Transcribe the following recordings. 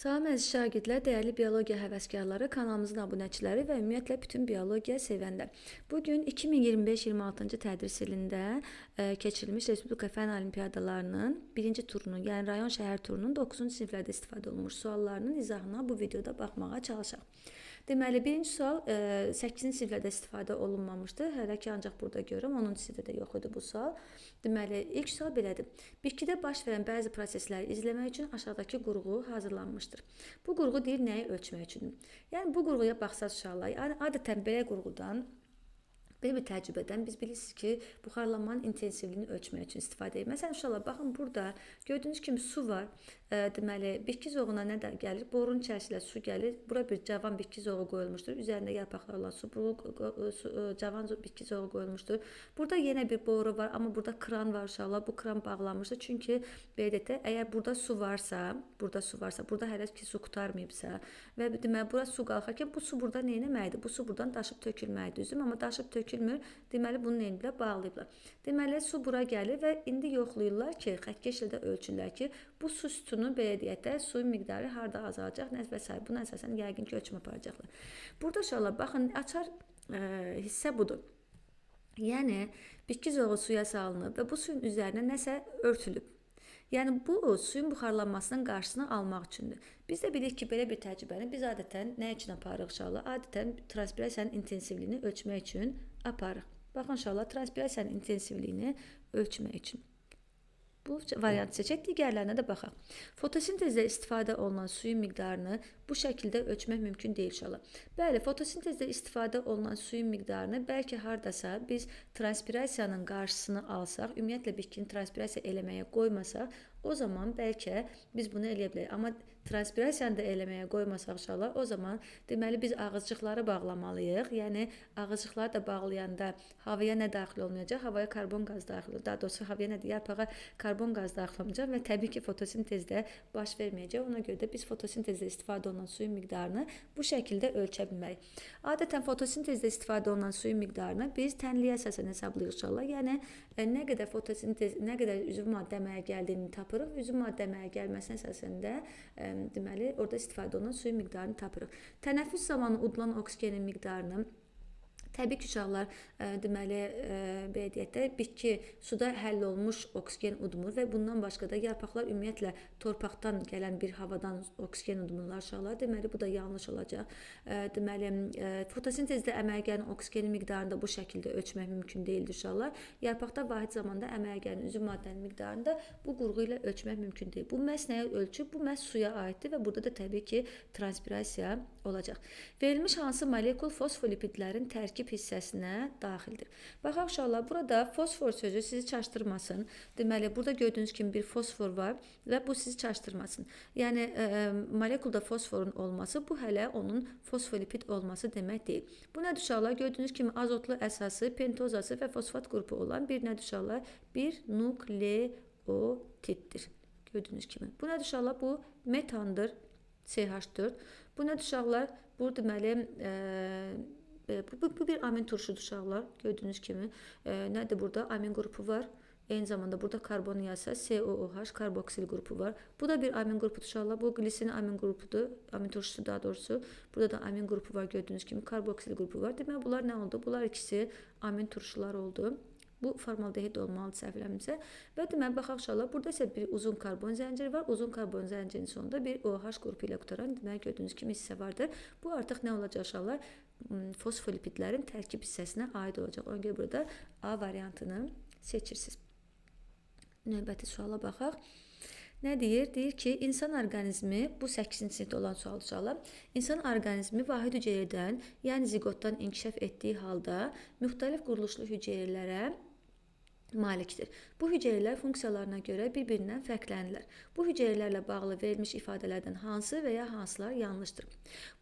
Salam əziz şagirdlər, dəyərli biologiya həvəskarları, kanalımızın abunəçiləri və ümumiyyətlə bütün biologiya sevənlər. Bugün 2025-26-cı tədris ilində keçirilmiş Respublika Fənn Olimpiadalarının birinci turunun, yəni rayon şəhər turunun 9-cu siniflərdə istifadə olunmuş suallarının izahına bu videoda baxmağa çalışaq. Deməli, birinci sual 8-ci siniflərdə istifadə olunmamışdı. Hələ ki, ancaq burada görürəm, 10-cu sinifdə də yox idi bu sual. Deməli, ilk sual belədir. Bitkidə baş verən bəzi prosesləri izləmək üçün aşağıdakı qurğu hazırlanmışdır. Bu qurğu deyir, nəyi ölçmək üçündür? Yəni, bu qurğuya baxsaq uşaqlar, adətən belə qurğudan, belə bir təcrübədən biz bilirsiniz ki, buxarlanmanın intensivliyini ölçmək üçün istifadə edir. Məsələn, uşaqlar, baxın burada gördüyünüz kimi su var. Deməli, bitki zoğuna nə də gəlir? Borunun içərisinə su gəlir. Bura bir cavan bitki zoğu qoyulmuşdur. Üzərində yarpaqlar olan cavan bitki zoğu qoyulmuşdur. Burada yenə bir boru var, amma burada kran var uşaqlar. Bu kran bağlanmışdır. Çünki belə deyək də, əgər burada su varsa, burada hələ ki su qurtarmayıbsa və deməli bura su qalxarkən bu su burada nə etməkdir? Bu su buradan daşıb tökülməkdir, düzdür? Amma daşıb tökülmür. Deməli bunu nə ediblər? Bağlayıblar. Deməli su bura gəlir və indi yoxlayırlar ki, xəttkeşlə də ölçürlər ki, bu su sütunu belə deyək də, suyun miqdarı harda azalacaq, nə və s. Buna əsasən yəqin ki, ölçüm aparacaqlar. Burada uşaqlar, baxın, açar hissə budur. Yəni, bitki zoğu suya salınıb və bu suyun üzərinə nəsə örtülüb. Yəni, bu suyun buxarlanmasının qarşısını almaq üçündür. Biz də bilirik ki, belə bir təcrübəni biz adətən nə üçün aparırıq uşaqlar? Adətən transpirasiyanın intensivliyini ölçmək üçün aparırıq. Baxın uşaqlar, transpirasiyanın intensivliyini ölçmək üçün. Bu variantı seçək, digərlərinə də baxaq. Fotosintezdə istifadə olunan suyun miqdarını bu şəkildə ölçmək mümkün deyil uşaqlar. Bəli, fotosintezdə istifadə olunan suyun miqdarını bəlkə hardasa biz transpirasiyanın qarşısını alsaq, ümumiyyətlə bitkini transpirasiya eləməyə qoymasaq, o zaman bəlkə biz bunu eləyə bilərik. Amma transpirasiyanı da eləməyə qoymasaq uşaqlar, o zaman deməli biz ağızcıqları bağlamalıyıq. Yəni ağızcıqları da bağlayanda havaya nə daxil olmayacaq? Havaya karbon qaz daxil olacaq. Daha doğrusu havaya nədir? Yarpağa karbon qaz daxil olmayacaq və təbii ki, fotosintezdə baş verməyəcək. Ona görə də biz fotosintezdə istifadə olunan suyun miqdarını bu şəkildə ölçə bilmərik. Adətən fotosintezdə istifadə olunan suyun miqdarını biz tənliyə əsasən hesablayırıq uşaqlar. Yəni nə qədər fotosintez, nə qədər üzvü maddə əmələ gəldiyini tapırıq. Üzvü maddə əmələ gəlməsinə əsasında deməli orada istifadə olunan suyun miqdarını tapırıq. Tənəffüs zamanı udulan oksigenin miqdarını təbii ki, uşaqlar, deməli, belə deyək də, bitki suda həll olmuş oksigen udmur və bundan başqa da yarpaqlar ümumiyyətlə torpaqdan gələn bir havadan oksigen udmurlar uşaqlar. Deməli, bu da yanlış olacaq. Deməli, fotosintezdə əmələ gələn oksigenin miqdarını da bu şəkildə ölçmək mümkün deyildir uşaqlar. Yarpaqda vahid zamanda əmələ gələn üzv maddənin miqdarını da bu qurğu ilə ölçmək mümkün deyil. Bu məhz nəyə ölçür? Bu məhz suya aiddir və burada da təbii ki, transpirasiya olacaq. Verilmiş hansı molekul fosfolipidlərin tərkib hissəsinə daxildir. Baxaq uşaqlar, burada fosfor sözü sizi çaşdırmasın. Deməli, burada gördüyünüz kimi bir fosfor var və bu sizi çaşdırmasın. Yəni, molekulda fosforun olması, bu hələ onun fosfolipid olması demək deyil. Bu nədir uşaqlar? Gördüyünüz kimi azotlu əsası, pentozası və fosfat qrupu olan bir nədir uşaqlar? Bir nukleotiddir. Gördüyünüz kimi. Bu nədir uşaqlar? Bu metandır. CH4. Bu nədir uşaqlar? Bu deməli, bu bir amin turşudur uşaqlar. Gördüyünüz kimi. Nədir burada? Amin qrupu var. Eyni zamanda burada karbon iyası COOH karboksil qrupu var. Bu da bir amin qrupudur uşaqlar. Bu glisin amin qrupudur. Amin turşusu daha doğrusu. Burada da amin qrupu var gördüyünüz kimi. Karboksil qrupu var. Demək bunlar nə oldu? Bunlar ikisi amin turşular oldu. Bu formaldehid olmalıdır səhvlərimizə. Və deməli, baxaq uşaqlar, burada isə bir uzun karbon zənciri var. Uzun karbon zəncirinin sonunda bir OH qrupu ilə qutaran, deməli, gördüyünüz kimi hissə vardır. Bu artıq nə olacaq uşaqlar? Fosfolipidlərin tərkib hissəsinə aid olacaq. Ona görə burada A variantını seçirsiniz. Növbəti suala baxaq. Nə deyir? Deyir ki, insan orqanizmi, bu 8-ci sinifdə olan sual uşaqlar, insan orqanizmi vahid hüceyrədən, yəni ziqotdan inkişaf etdiyi halda müxtəlif quruluşlu hüceyrələrə malikdir. Bu hüceyrələr funksiyalarına görə bir-birindən fərqlənirlər. Bu hüceyrələrlə bağlı verilmiş ifadələrdən hansı və ya hansılar yanlışdır?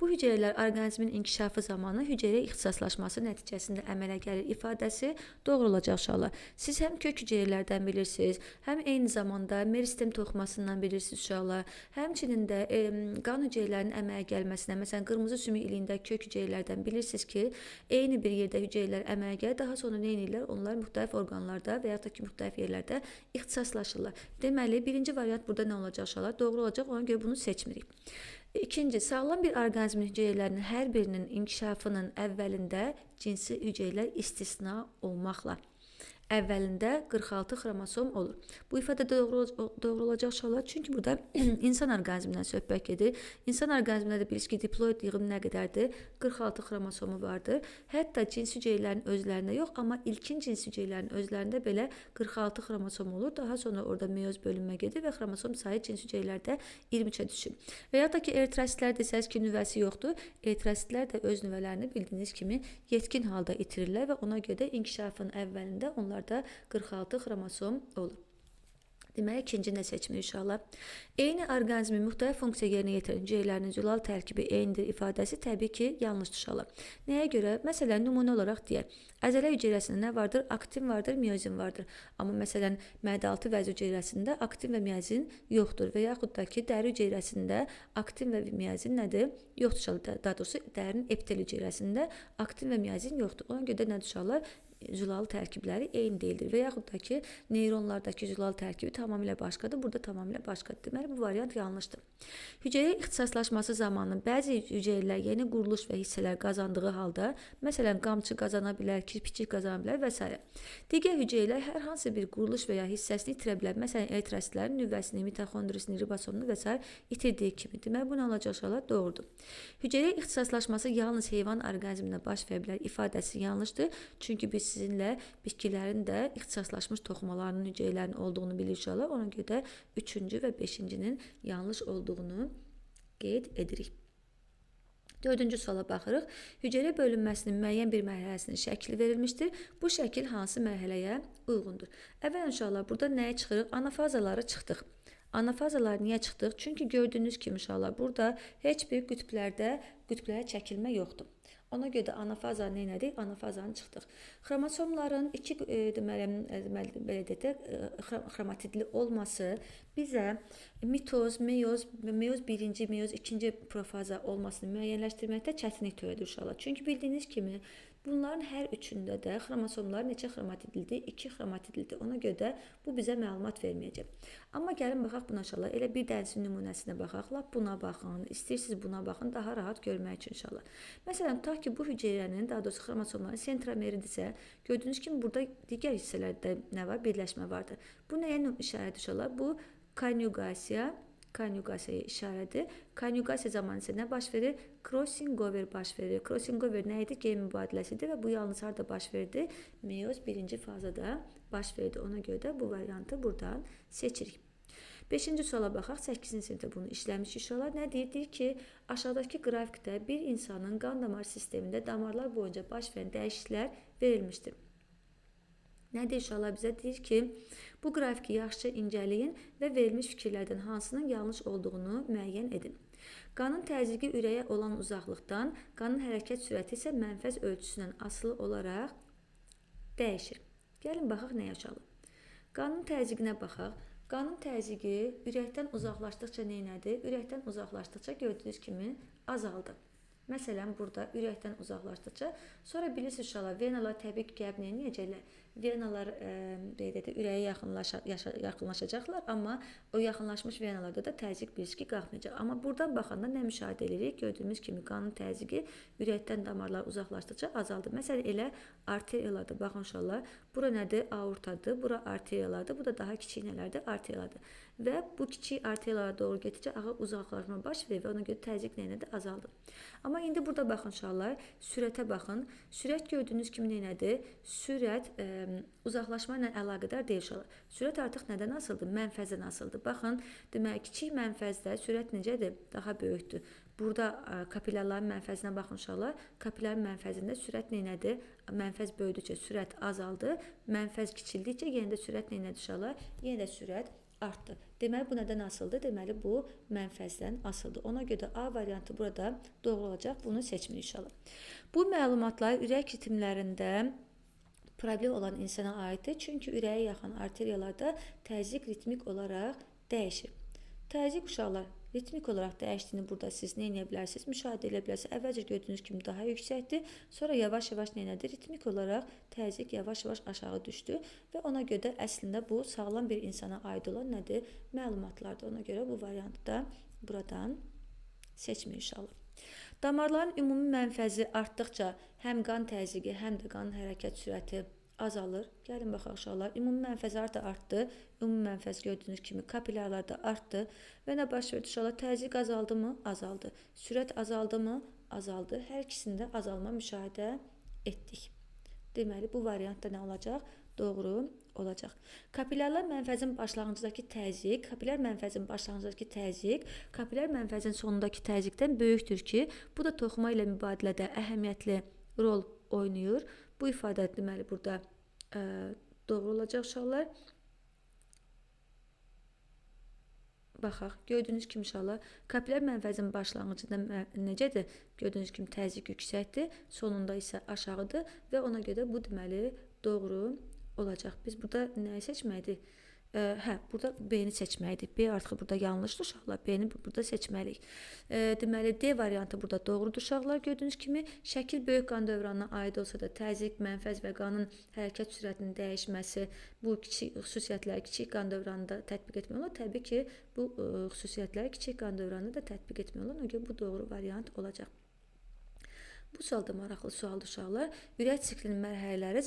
Bu hüceyrələr orqanizmin inkişafı zamanı hüceyrə ixtisaslaşması nəticəsində əmələ gəlir ifadəsi doğru olacaq uşaqlar. Siz həm kök hüceyrələrdən bilirsiniz, həm eyni zamanda meristem toxumasından bilirsiniz uşaqlar. Həmçinin də qan hüceyrələrinin əmələ gəlməsinə, məsələn, qırmızı sümük iliyində kök hüceyrələrdən bilirsiniz ki, eyni bir yerdə hüceyrələr əmələ gəlir, daha sonra nə edirlər? Onlar müxtəlif orqanlarda halda və ya da ki, müxtəlif yerlərdə ixtisaslaşırlar. Deməli, birinci variant burada nə olacaq uşaqlar? Doğru olacaq, ona görə bunu seçmirik. İkinci, sağlam bir orqanizmin hüceyrələrinin hər birinin inkişafının əvvəlində cinsi hüceyrələr istisna olmaqla əvvəlində 46 xromosom olur. Bu ifadə doğru olacaq uşaqlar, çünki burada insan orqanizmindən söhbət gedir. İnsan orqanizmində də bilirsiniz ki, diploid yığım nə qədərdir? 46 xromosomu vardır. Hətta cins hüceyrələrin özlərində yox, amma ilkin cins hüceyrələrin özlərində belə 46 xromosom olur. Daha sonra orada meyoz bölünmə gedir və xromosom sayı cins hüceyrələrdə 23-ə düşür. Və ya da ki, eritrositlər desəz ki, nüvəsi yoxdur. Eritrositlər də öz nüvələrini bildiyiniz kimi yetkin halda itirirlər və ona görə də inkişafın əvvəlində onlarda 46 xromosom olur. Demək, ikincini də seçmirik uşaqlar. Eyni orqanizmin müxtəlif funksiya yerinə yetirən hüceyrələrinin zülal tərkibi eynidir ifadəsi təbii ki, yanlışdır uşaqlar. Nəyə görə? Məsələn, nümunə olaraq deyək. Əzələ hüceyrəsində nə vardır? Aktin vardır, miyozin vardır. Amma məsələn, mədə-altı vəzi hüceyrəsində aktin və miyozin yoxdur. Və yaxud da ki, dəri hüceyrəsində aktin və miyozin nədir? Yoxdur uşaqlar. Daha doğrusu, dərinin epitel hüceyrəsində aktin və miyozin yoxdur. Ona görə də nədir uşaqlar? Zülalı tərkibləri eyni deyildir və yaxud da ki, neyronlardakı zülalı tərkibi tamamilə başqadır, burada tamamilə başqadır. Deməli, bu variant yanlışdır. Hüceyrə ixtisaslaşması zamanı bəzi hüceyrələr yeni quruluş və hissələr qazandığı halda, məsələn, qamçı qazana bilər, kirpicik qazana bilər və s. Digər hüceyrələr hər hansı bir quruluş və ya hissəsini itirə bilər. Məsələn, eritrositlərin nüvəsini, mitoxondrisini, ribosomunu və s. itirdiyi kimi. Deməli, bu nə olacaq uşaqlar? Doğrudur. Hüceyrə ixtisaslaşması yalnız heyvan orqanizmində baş verə bilər ifadəsi yanlışdır. Çünki biz sizinlə bitkilərin də ixtisaslaşmış toxumalarının hüceyrələrinin olduğunu bilirik uşaqlar. Ona görə də 3-cü və 5-cinin yanlış olduğunu qeyd edirik. 4-cü suala baxırıq. Hüceyrə bölünməsinin müəyyən bir mərhələsinin şəkli verilmişdir. Bu şəkil hansı mərhələyə uyğundur? Əvvələn uşaqlar, burada nəyə çıxırıq? Anafazaları çıxdıq. Anafazalar niyə çıxdıq? Çünki gördüyünüz kimi uşaqlar, burada heç bir qütblərə çəkilmə yoxdur. Ona görə də anafaza nə edirik? Anafazanı çıxdıq. Xromosomların iki xromatidli olması bizə mitoz, meyoz, meyoz birinci, meyoz ikinci profaza olmasını müəyyənləşdirməkdə çətinlik törədir uşaqlar. Çünki bildiyiniz kimi bunların hər üçündə də xromosomlar neçə xromatidlidir? 2 xromatidlidir. Ona görə də bu bizə məlumat verməyəcək. Amma gəlin baxaq buna uşaqlar. Elə bir dənəsin nümunəsinə baxaq. Lap buna baxın, istəyirsiniz buna baxın, daha rahat görmək üçün uşaqlar. Məsələn, tutaq ki, bu hüceyrənin, daha doğrusu xromosomların sentromeridirsə, gördüyünüz kimi burada digər hissələrdə nə var? Birləşmə vardır. Bu nəyə işarədir uşaqlar? Bu konjugasiyaya işarədir. Konjugasiya zamanı isə nə baş verir? Crossing over baş verir. Crossing over nə idi? Gen mübadiləsidir və bu yalnız harda baş verdi? Meyoz birinci fazada baş verdi. Ona görə də bu variantı buradan seçirik. 5-ci suala baxaq. 8-ci sinifdə bunu işləmiş uşaqlar. Nə deyir? Deyir ki, aşağıdakı qrafikdə bir insanın qan damar sistemində damarlar boyunca baş verən dəyişikliklər verilmişdir. Nə deyir uşaqlar bizə? Deyir ki, bu qrafiki yaxşıca incələyin və verilmiş fikirlərdən hansının yanlış olduğunu müəyyən edin. Qanın təzyiqi ürəyə olan uzaqlıqdan, qanın hərəkət sürəti isə mənfəz ölçüsündən asılı olaraq dəyişir. Gəlin baxaq nəyə uşaqlar? Qanın təzyiqinə baxaq. Qanın təzyiqi ürəkdən uzaqlaşdıqca neynədir? Ürəkdən uzaqlaşdıqca gördüyünüz kimi azaldı. Məsələn, burada ürəkdən uzaqlaşdıqca, sonra bilirsiniz uşaqlar, venalar təbii ki, gəlib neyəcəklər? Venalar ürəyə yaxınlaşacaqlar, amma o yaxınlaşmış venalarda da təzyiq bilirsiniz ki, qalxmayacaq. Amma buradan baxanda nə müşahidə edirik? Gördüyümüz kimi qanın təzyiqi ürəkdən damarlar uzaqlaşdıqca azaldı. Məsələn, elə arteriyalarda, baxın uşaqlar, bura nədir? Aortadır, bura arteriyalardır, bu da daha kiçik nələrdir? Arteriyalardır. Və bu kiçik arteriyalara doğru getdikcə uzaqlaşma baş verir və ona görə təzyiq nədir? Azaldı. Amma indi burada baxın uşaqlar, sürətə baxın. Sürət gördüyünüz kimi nədir? Sürət uzaqlaşma ilə əlaqədar deyil uşaqlar. Sürət artıq nədən asılıdır? Mənfəzdən asılıdır. Baxın, demək, kiçik mənfəzdə sürət necədir? Daha böyükdür. Burada kapillərlərin mənfəzinə baxın uşaqlar. Kapillərin mənfəzində sürət nədir? Mənfəz böyüdükcə sürət azaldı. Mənfəz kiçildikcə yenə də sürət nədir uşaqlar? Yenə də sürət artdı. Deməli, bu nədən asıldı? Deməli, bu mənfəzdən asıldı. Ona görə də A variantı burada doğru olacaq. Bunu seçmirik inşallah. Bu məlumatlar ürək ritmlərində problem olan insana aiddir. Çünki ürəyə yaxın arteriyalarda təzyiq ritmik olaraq dəyişir. Təzyiq uşaqlar Ritmik olaraq dəyişdiyini burada siz nə edə bilərsiniz? Müşahidə edə bilərsiniz. Əvvəlcə gördüyünüz kimi daha yüksəkdir. Sonra yavaş-yavaş nə edir? Ritmik olaraq təzyiq yavaş-yavaş aşağı düşdü və ona görə də əslində bu sağlam bir insana aid olan nədir? Məlumatlardır. Ona görə bu variantı da buradan seçmək inşallah. Damarların ümumi mənfəzi artdıqca həm qan təzyiqi, həm də qanın hərəkət sürəti azalır. Gəlin baxaq uşaqlar. Ümumi mənfəzi da artdı. Ümumi mənfəz gördüyünüz kimi kapillərlər də artdı. Və nə baş verdi uşaqlar? Təzyiq azaldı mı? Azaldı. Sürət azaldı mı? Azaldı. Hər ikisində azalma müşahidə etdik. Deməli, bu variantda nə olacaq? Doğru olacaq. Kapillərlər mənfəzin başlanğıcındakı təzyiq, kapillər mənfəzin başlanğıcındakı təzyiq, kapillər mənfəzin sonundakı təzyiqdən böyükdür ki, bu da toxuma ilə mübadilədə əhəmiyyətli rol oynayır. Bu ifadə deməli burada doğru olacaq uşaqlar. Baxaq, gördüyünüz kimi inşallah kapillər mənfəzin başlanğıcında necədir? Gördüyünüz kimi təzyiq yüksəkdir, sonunda isə aşağıdır və ona görə bu deməli doğru olacaq. Biz burada nəyi seçməliyik? Burada B-ni seçməliyik. B artıq burada yanlışdır uşaqlar. B-ni burada seçməliyik. Deməli D variantı burada doğrudur uşaqlar. Gördüyünüz kimi şəkil böyük qan dövranına aid olsa da təzyiq, mənfəz və qanın hərəkət sürətinin dəyişməsi bu xüsusiyyətləri kiçik qan dövranında tətbiq etmək olur. Təbii ki, bu xüsusiyyətləri kiçik qan dövranında da tətbiq etmək olur. Ona görə bu doğru variant olacaq. Bu sual da maraqlı sualdır uşaqlar. Ürək siklinin mərhələləri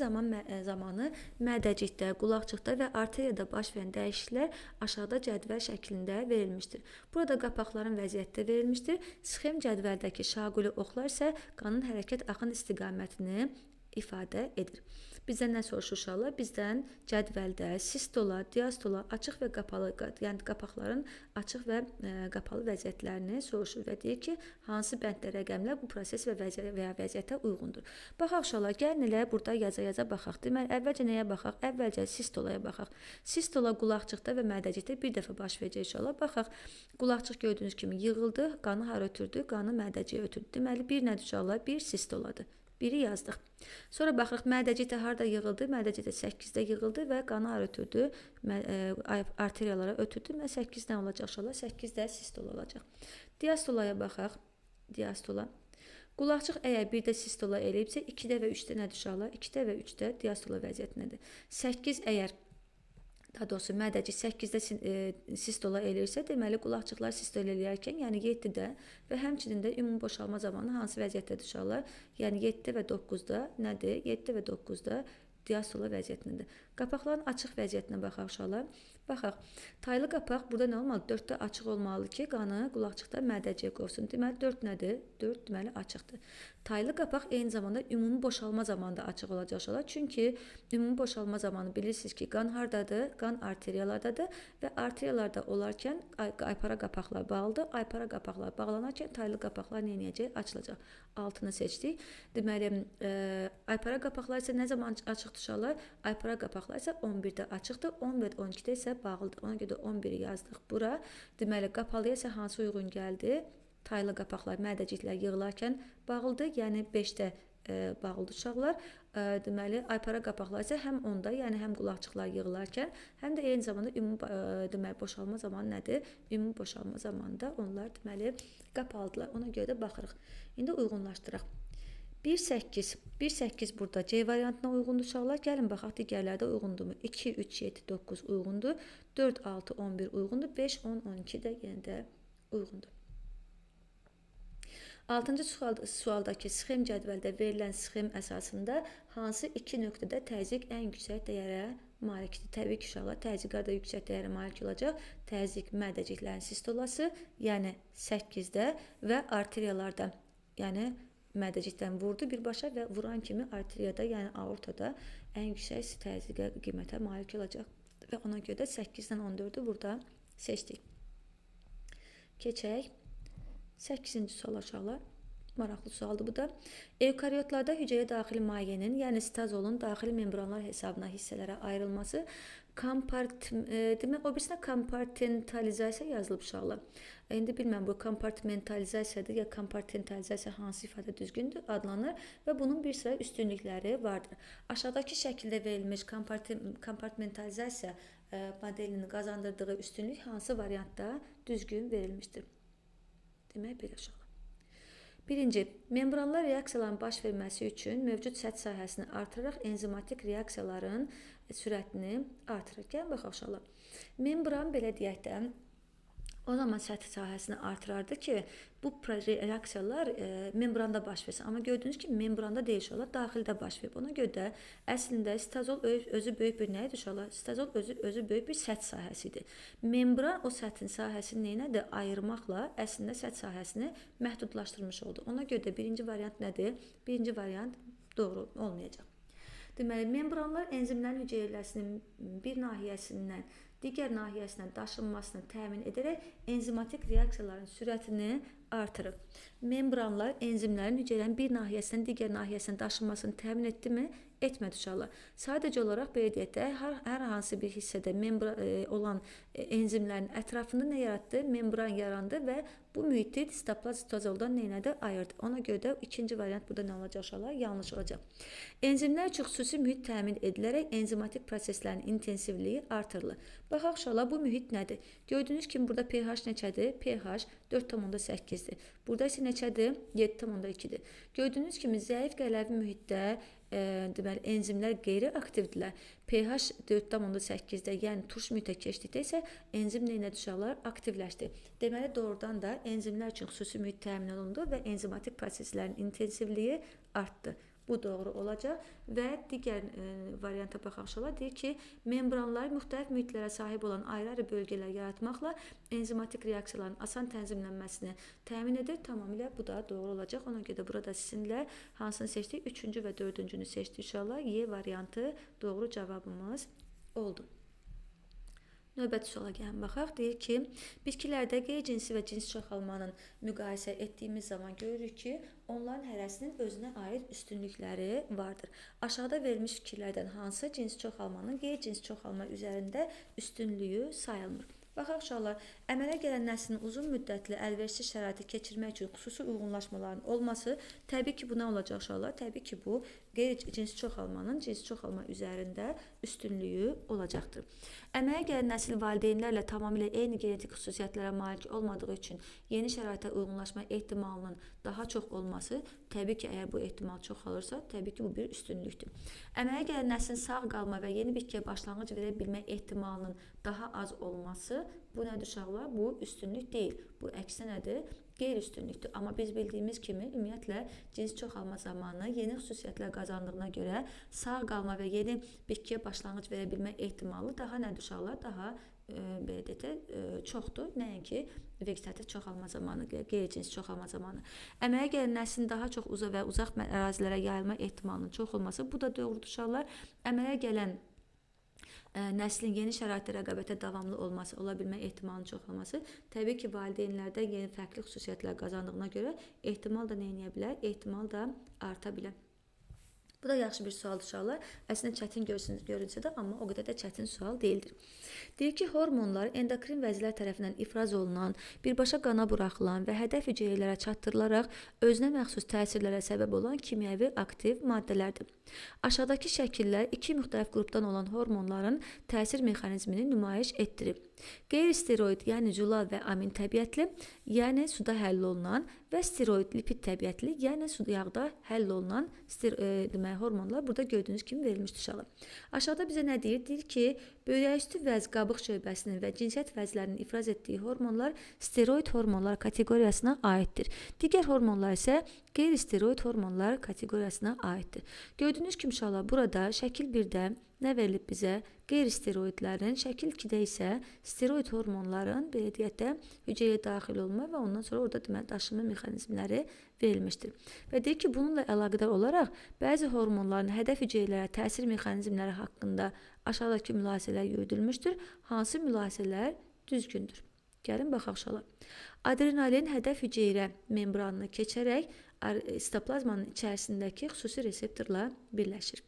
zamanı mədəcikdə, qulaqçıqda və arteriyada baş verən dəyişikliklər aşağıda cədvəl şəklində verilmişdir. Burada qapaqların vəziyyəti də verilmişdir. Sxem cədvəldəki şaquli oxlar isə qanın hərəkət axın istiqamətini ifadə edir. Bizdən nə soruşur uşaqlar? Bizdən cədvəldə sistola, diastola, açıq və qapalı, yəni qapaqların açıq və qapalı vəziyyətlərini soruşur və deyir ki, hansı bənddə rəqəmlər bu proses və ya vəziyyətə uyğundur. Baxaq uşaqlar, gəlin elə burada yaza baxaq. Deməli, əvvəlcə nəyə baxaq? Əvvəlcə sistolaya baxaq. Sistola qulaqçıqda və mədəcikdə bir dəfə baş verəcək uşaqlar. Baxaq, qulaqçıq gördüyünüz kimi yığıldı, qanı hara ötürdü? Qanı mədəciyə ötürdü. Deməli, bir nədir uşaqlar? Bir sistoladır. Biri yazdıq. Sonra baxırıq, mədəcikdə harada yığıldı? Mədəcikdə 8-də yığıldı və qanı hara ötürdü? Arteriyalara ötürdü və 8 nə olacaq uşaqlar? 8-də sistola olacaq. Diastolaya baxaq. Diastola. Qulaqçıq əgər 1-də sistola eləyibsə, 2-də və 3-də nədir uşaqlar? 2-də və 3-də diastola vəziyyətindədir. 8 əgər daha doğrusu mədəcik 8-də sistola eləyirsə, deməli qulaqçıqlar sistola eləyərkən, yəni 7-də və həmçinin də ümumi boşalma zamanı hansı vəziyyətdədir uşaqlar? Yəni 7 və 9-da nədir? 7 və 9-da diastola vəziyyətindədir. Qapaqların açıq vəziyyətinə baxaq uşaqlar. Baxaq, taylı qapaq burada nə olmalı? 4-də açıq olmalı ki, qanı qulaqçıqda mədəciyə qovsun. Deməli 4 nədir? 4 deməli açıqdır. Taylı qapaq eyni zamanda ümumi boşalma zamanında açıq olacaq uşaqlar. Çünki ümumi boşalma zamanı bilirsiniz ki, qan hardadır? Qan arteriyalardadır və arteriyalarda olarkən aypara qapaqlar bağlıdır. Aypara qapaqlar bağlanarkən taylı qapaqlar nə edəcək? Açılacaq. Altını seçdik. Deməli, aypara qapaqlar isə nə zaman açıqdır uşaqlar? Aypara qapaqlar isə 11-də açıqdır, 10 və 12-də isə bağlıdır. Ona görə 11-i yazdıq bura. Deməli, qapalıya isə hansı uyğun gəldi? Taylı qapaqlar, mədəciklər yığılarkən bağlıdır, yəni 5-də bağlıdır uşaqlar. Deməli, aypara qapaqlar isə həm onda, yəni həm qulaqçıqlar yığılarkən, həm də eyni zamanda ümumi deməli, boşalma zamanı nədir? Ümumi boşalma zamanında onlar deməli qapalıdırlar. Ona görə də baxırıq. İndi uyğunlaşdıraq. 1-8. 1-8 burada C variantına uyğundur uşaqlar. Gəlin baxaq digərlərdə uyğundurmu? 2, 3, 7, 9 uyğundur. 4, 6, 11 uyğundur. 5, 10, 12 də yenə də uyğundur. 6-cı sualdakı sxem cədvəldə verilən sxem əsasında hansı iki nöqtədə təzyiq ən yüksək dəyərə malikdir? Təbii ki, uşaqlar təzyiq harda yüksək dəyərə malik olacaq? Təzyiq mədəciklərin sistolası, yəni 8-də və arteriyalarda, yəni mədəcikdən vurdu birbaşa və vuran kimi arteriyada, yəni aortada ən yüksək təzyiqə qiymətə malik olacaq. Və ona görə də 8-dən 14-ü burada seçdik. Keçək. 8-ci sual uşaqlar. Maraqlı sualdır bu da. Evkaryotlarda hücrəyə daxili mayenin, yəni stazolun daxili membranlar hesabına hissələrə ayrılması demək, o birisində kompartmentalizasiya yazılıb uşaqlar. İndi bilməm, bu kompartmentalizasiyadır ya kompartmentalizasiya hansı ifadə düzgündür adlanır və bunun bir sıra üstünlükləri vardır. Aşağıdakı şəkildə verilmiş kompartmentalizasiya modelinin qazandırdığı üstünlük hansı variantda düzgün verilmişdir? Demək belə uşaqlar. Birinci, membranlar reaksiyaların baş verməsi üçün mövcud səth sahəsini artıraraq enzimatik reaksiyaların sürətini artırır. Gəlin baxaq uşaqlar. Membran belə deyək də o zaman səth sahəsini artırardı ki, bu reaksiyalar membranda baş versin. Amma gördüyünüz kimi membranda deyil uşaqlar, daxildə baş verir. Ona görə də əslində sitazol özü böyük bir nə idi uşaqlar? Sitazol özü böyük bir səth sahəsidir. Membran o səthin sahəsini neynədir? Ayırmaqla əslində səth sahəsini məhdudlaşdırmış oldu. Ona görə də birinci variant nədir? Birinci variant doğru olmayacaq. Deməli, membranlar enzimlərin hüceyrələrinin bir nahiyəsindən digər nahiyəsinə daşınmasını təmin edərək enzimatik reaksiyaların sürətini artırır. Membranlar enzimlərin hüceyrənin bir nahiyəsindən digər nahiyəsinə daşınmasını təmin etdimi? Etmədi uşaqlar. Sadəcə olaraq belə deyək də, hər hansı bir hissədə olan enzimlərin ətrafında nə yaratdı? Membran yarandı və bu mühiti sitoplazmdan neynədi? Ayırdı. Ona görə də ikinci variant burada nə olacaq uşaqlar? Yanlış olacaq. Enzimlər üçün xüsusi mühit təmin edilərək enzimatik proseslərin intensivliyi artırılır. Baxaq uşaqlar, bu mühit nədir? Gördüyünüz kimi burada pH neçədir? pH 4,8-dir. Burada isə neçədir? 7,2-dir. Gördüyünüz kimi zəif qələvi mühitdə deməli enzimlər qeyri-aktivdirlər. pH 4,8-də, yəni turş mühitə keçdikdə isə enzim neynədir uşaqlar? Aktivləşdi. Deməli doğrudan da enzimlər üçün xüsusi mühit təmin olundu və enzimatik proseslərin intensivliyi artdı. Bu doğru olacaq və digər varianta baxaq uşaqlar. Deyir ki, membranlar müxtəlif mühitlərə sahib olan ayrı-ayrı bölgələr yaratmaqla enzimatik reaksiyaların asan tənzimlənməsini təmin edir. Tamamilə bu da doğru olacaq. Ona görə də burada sizinlə hansını seçdik? Üçüncü və dördüncünü seçdik uşaqlar. Y variantı doğru cavabımız oldu. Növbəti suala gəlin baxaq. Deyir ki, bitkilərdə qeyri-cinsi və cinsi çoxalmanın müqayisə etdiyimiz zaman görürük ki, onların hərəsinin özünə aid üstünlükləri vardır. Aşağıda verilmiş fikirlərdən hansı cinsi çoxalmanın qeyri-cinsi çoxalma üzərində üstünlüyü sayılmır? Baxaq uşaqlar, əmələ gələn nəslin uzun müddətli əlverişsiz şəraiti keçirmək üçün xüsusi uyğunlaşmaların olması təbii ki, bu nə olacaq uşaqlar? Təbii ki, bu qeyri-cinsi çoxalmanın cinsi çoxalma üzərində üstünlüyü olacaqdır. Əmələ gələn nəsil valideynlərlə tamamilə eyni genetik xüsusiyyətlərə malik olmadığı üçün yeni şəraitə uyğunlaşma ehtimalının daha çox olması, təbii ki, əgər bu ehtimal çoxalırsa, təbii ki, bu bir üstünlükdür. Əmələ gələn nəslin sağ qalma və yeni bitkiyə başlanğıc verə bilmə ehtimalının daha az olması, bu nədir uşaqlar? Bu üstünlük deyil. Bu əksinə nədir? Qeyri-üstünlükdür. Amma biz bildiyimiz kimi, ümumiyyətlə, cinsi çoxalma zamanı yeni xüsusiyyətlər qazandığına görə sağ qalma və yeni bitkiyə başlanğıc verə bilmə ehtimalı daha nədir uşaqlar? Daha belə deyək, çoxdur. Nəinki vegetativ çoxalma zamanı, qeyri-cinsi çoxalma zamanı. Əmələ gələn nəslin daha çox uzaq ərazilərə yayılma ehtimalının çox olması, bu da doğrudur uşaqlar. Əmələ gələn nəslin yeni şəraitdə rəqabətə davamlı olması, ola bilmə ehtimalının çox olması, təbii ki, valideynlərdə yeni fərqli xüsusiyyətlər qazandığına görə ehtimal da nə edə bilər? Ehtimal da arta bilər. Bu da yaxşı bir sual uşaqlar. Əslində çətin görünsə də, amma o qədər də çətin sual deyildir. Deyir ki, hormonlar endokrin vəzirlər tərəfindən ifraz olunan, birbaşa qana buraxılan və hədəf hüceyrələrə çatdırılaraq özünə məxsus təsirlərə səbəb olan kimyəvi aktiv maddələrdir. Aşağıdakı şəkillər iki müxtəlif qrupdan olan hormonların təsir mexanizmini nümayiş etdirib. Qeyri-steroid, yəni julal və amin təbiətli, yəni suda həll olunan və steroid, lipid təbiətli, yəni yağda həll olunan hormonlar burada gördüyünüz kimi verilmişdir uşaqlar. Aşağıda bizə nə deyir? Deyir ki, böyrəküstü vəz qabıq şöbəsinin və cinsiyyət vəzlərinin ifraz etdiyi hormonlar steroid hormonlar kateqoriyasına aiddir. Digər hormonlar isə qeyri-steroid hormonlar kateqoriyasına aiddir. Gördüyünüz kimi uşaqlar, burada şəkil 1-də nə verilib bizə? Qeyri-steroidlərin, şəkil 2-də isə steroid hormonların belə deyək də hüceyrəyə daxil olma və ondan sonra orada deməli daşınma mexanizmləri verilmişdir. Və deyir ki, bununla əlaqədar olaraq bəzi hormonların hədəf hüceyrələrə təsir mexanizmləri haqqında aşağıdakı mülahisələr yürüdülmüşdür. Hansı mülahisələr düzgündür? Gəlin baxaq uşaqlar. Adrenalin hədəf hüceyrə membranını keçərək sitoplazmanın içərisindəki xüsusi reseptorla birləşir.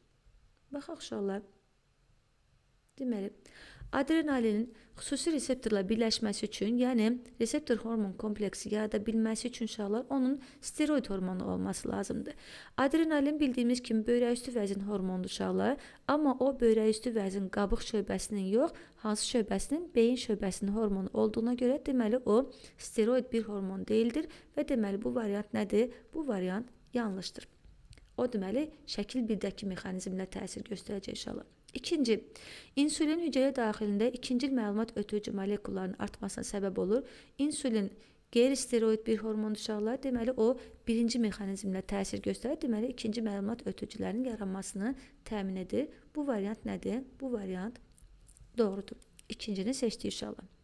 Baxaq uşaqlar. Deməli, Adrenalinin xüsusi reseptorla birləşməsi üçün, yəni reseptor hormon kompleksi yarada bilməsi üçün uşaqlar onun steroid hormonu olması lazımdır. Adrenalin bildiyimiz kimi böyrəküstü vəzin hormonudur uşaqlar, amma o böyrəküstü vəzin qabıq şöbəsinin yox, hansı şöbəsinin? Beyin şöbəsinin hormonu olduğuna görə deməli o steroid bir hormon deyildir və deməli bu variant nədir? Bu variant yanlışdır. O deməli şəkil 1-dəki mexanizmlə təsir göstərəcək inşallah. İkinci, insulin hüceyrə daxilində ikincil məlumat ötürücü molekulların artmasına səbəb olur. İnsulin qeyri-steroid bir hormondur uşaqlar. Deməli o birinci mexanizmlə təsir göstərir. Deməli ikinci məlumat ötürücülərin yaranmasını təmin edir. Bu variant nədir? Bu variant doğrudur. İkincini seçdik inşallah.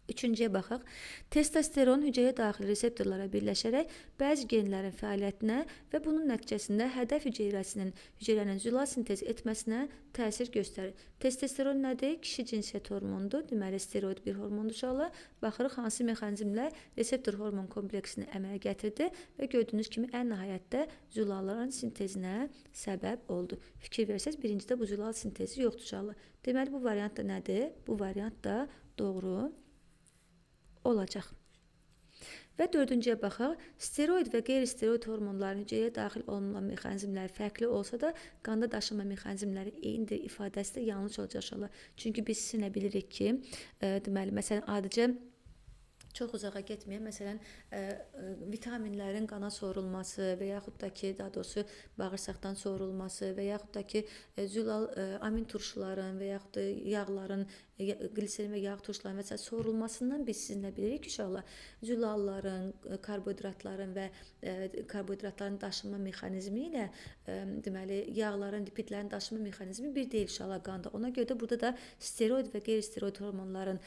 Üçüncüyə baxaq. Testosteron hüceyrə daxili reseptorlara birləşərək bəzi genlərin fəaliyyətinə və bunun nəticəsində hədəf hüceyrənin zülal sintezi etməsinə təsir göstərir. Testosteron nədir? Kişi cinsiyyət hormonudur. Deməli steroid bir hormondur uşaqlar. Baxırıq hansı mexanizmlə reseptor hormon kompleksini əmələ gətirdi və gördüyünüz kimi ən nəhayətdə zülalların sintezinə səbəb oldu. Fikir versəz birincidə bu zülal sintezi yoxdur uşaqlar. Deməli bu variant da nədir? Bu variant da doğru olacaq. Və dördüncüyə baxaq. Steroid və qeyri-steroid hormonların hüceyrəyə daxil olunan mexanizmləri fərqli olsa da, qanda daşıma mexanizmləri eynidir ifadəsi də yanlış olacaq inşallah. Çünki biz sizinlə bilirik ki, deməli, məsələn, adicə çox uzağa getməyən, məsələn, vitaminlərin qana sorulması və yaxud da ki, daha doğrusu bağırsaqdan sorulması və yaxud da ki, zülal amin turşuların və yaxud da yağların, gliserin və yağ turşuların və s. sorulmasından biz sizinlə bilirik ki, inşallah zülalların, karbohidratların və karbohidratların daşınma mexanizmi ilə deməli yağların, lipidlərin daşınma mexanizmi bir deyil inşallah qanda. Ona görə də burada da steroid və qeyri-steroid hormonların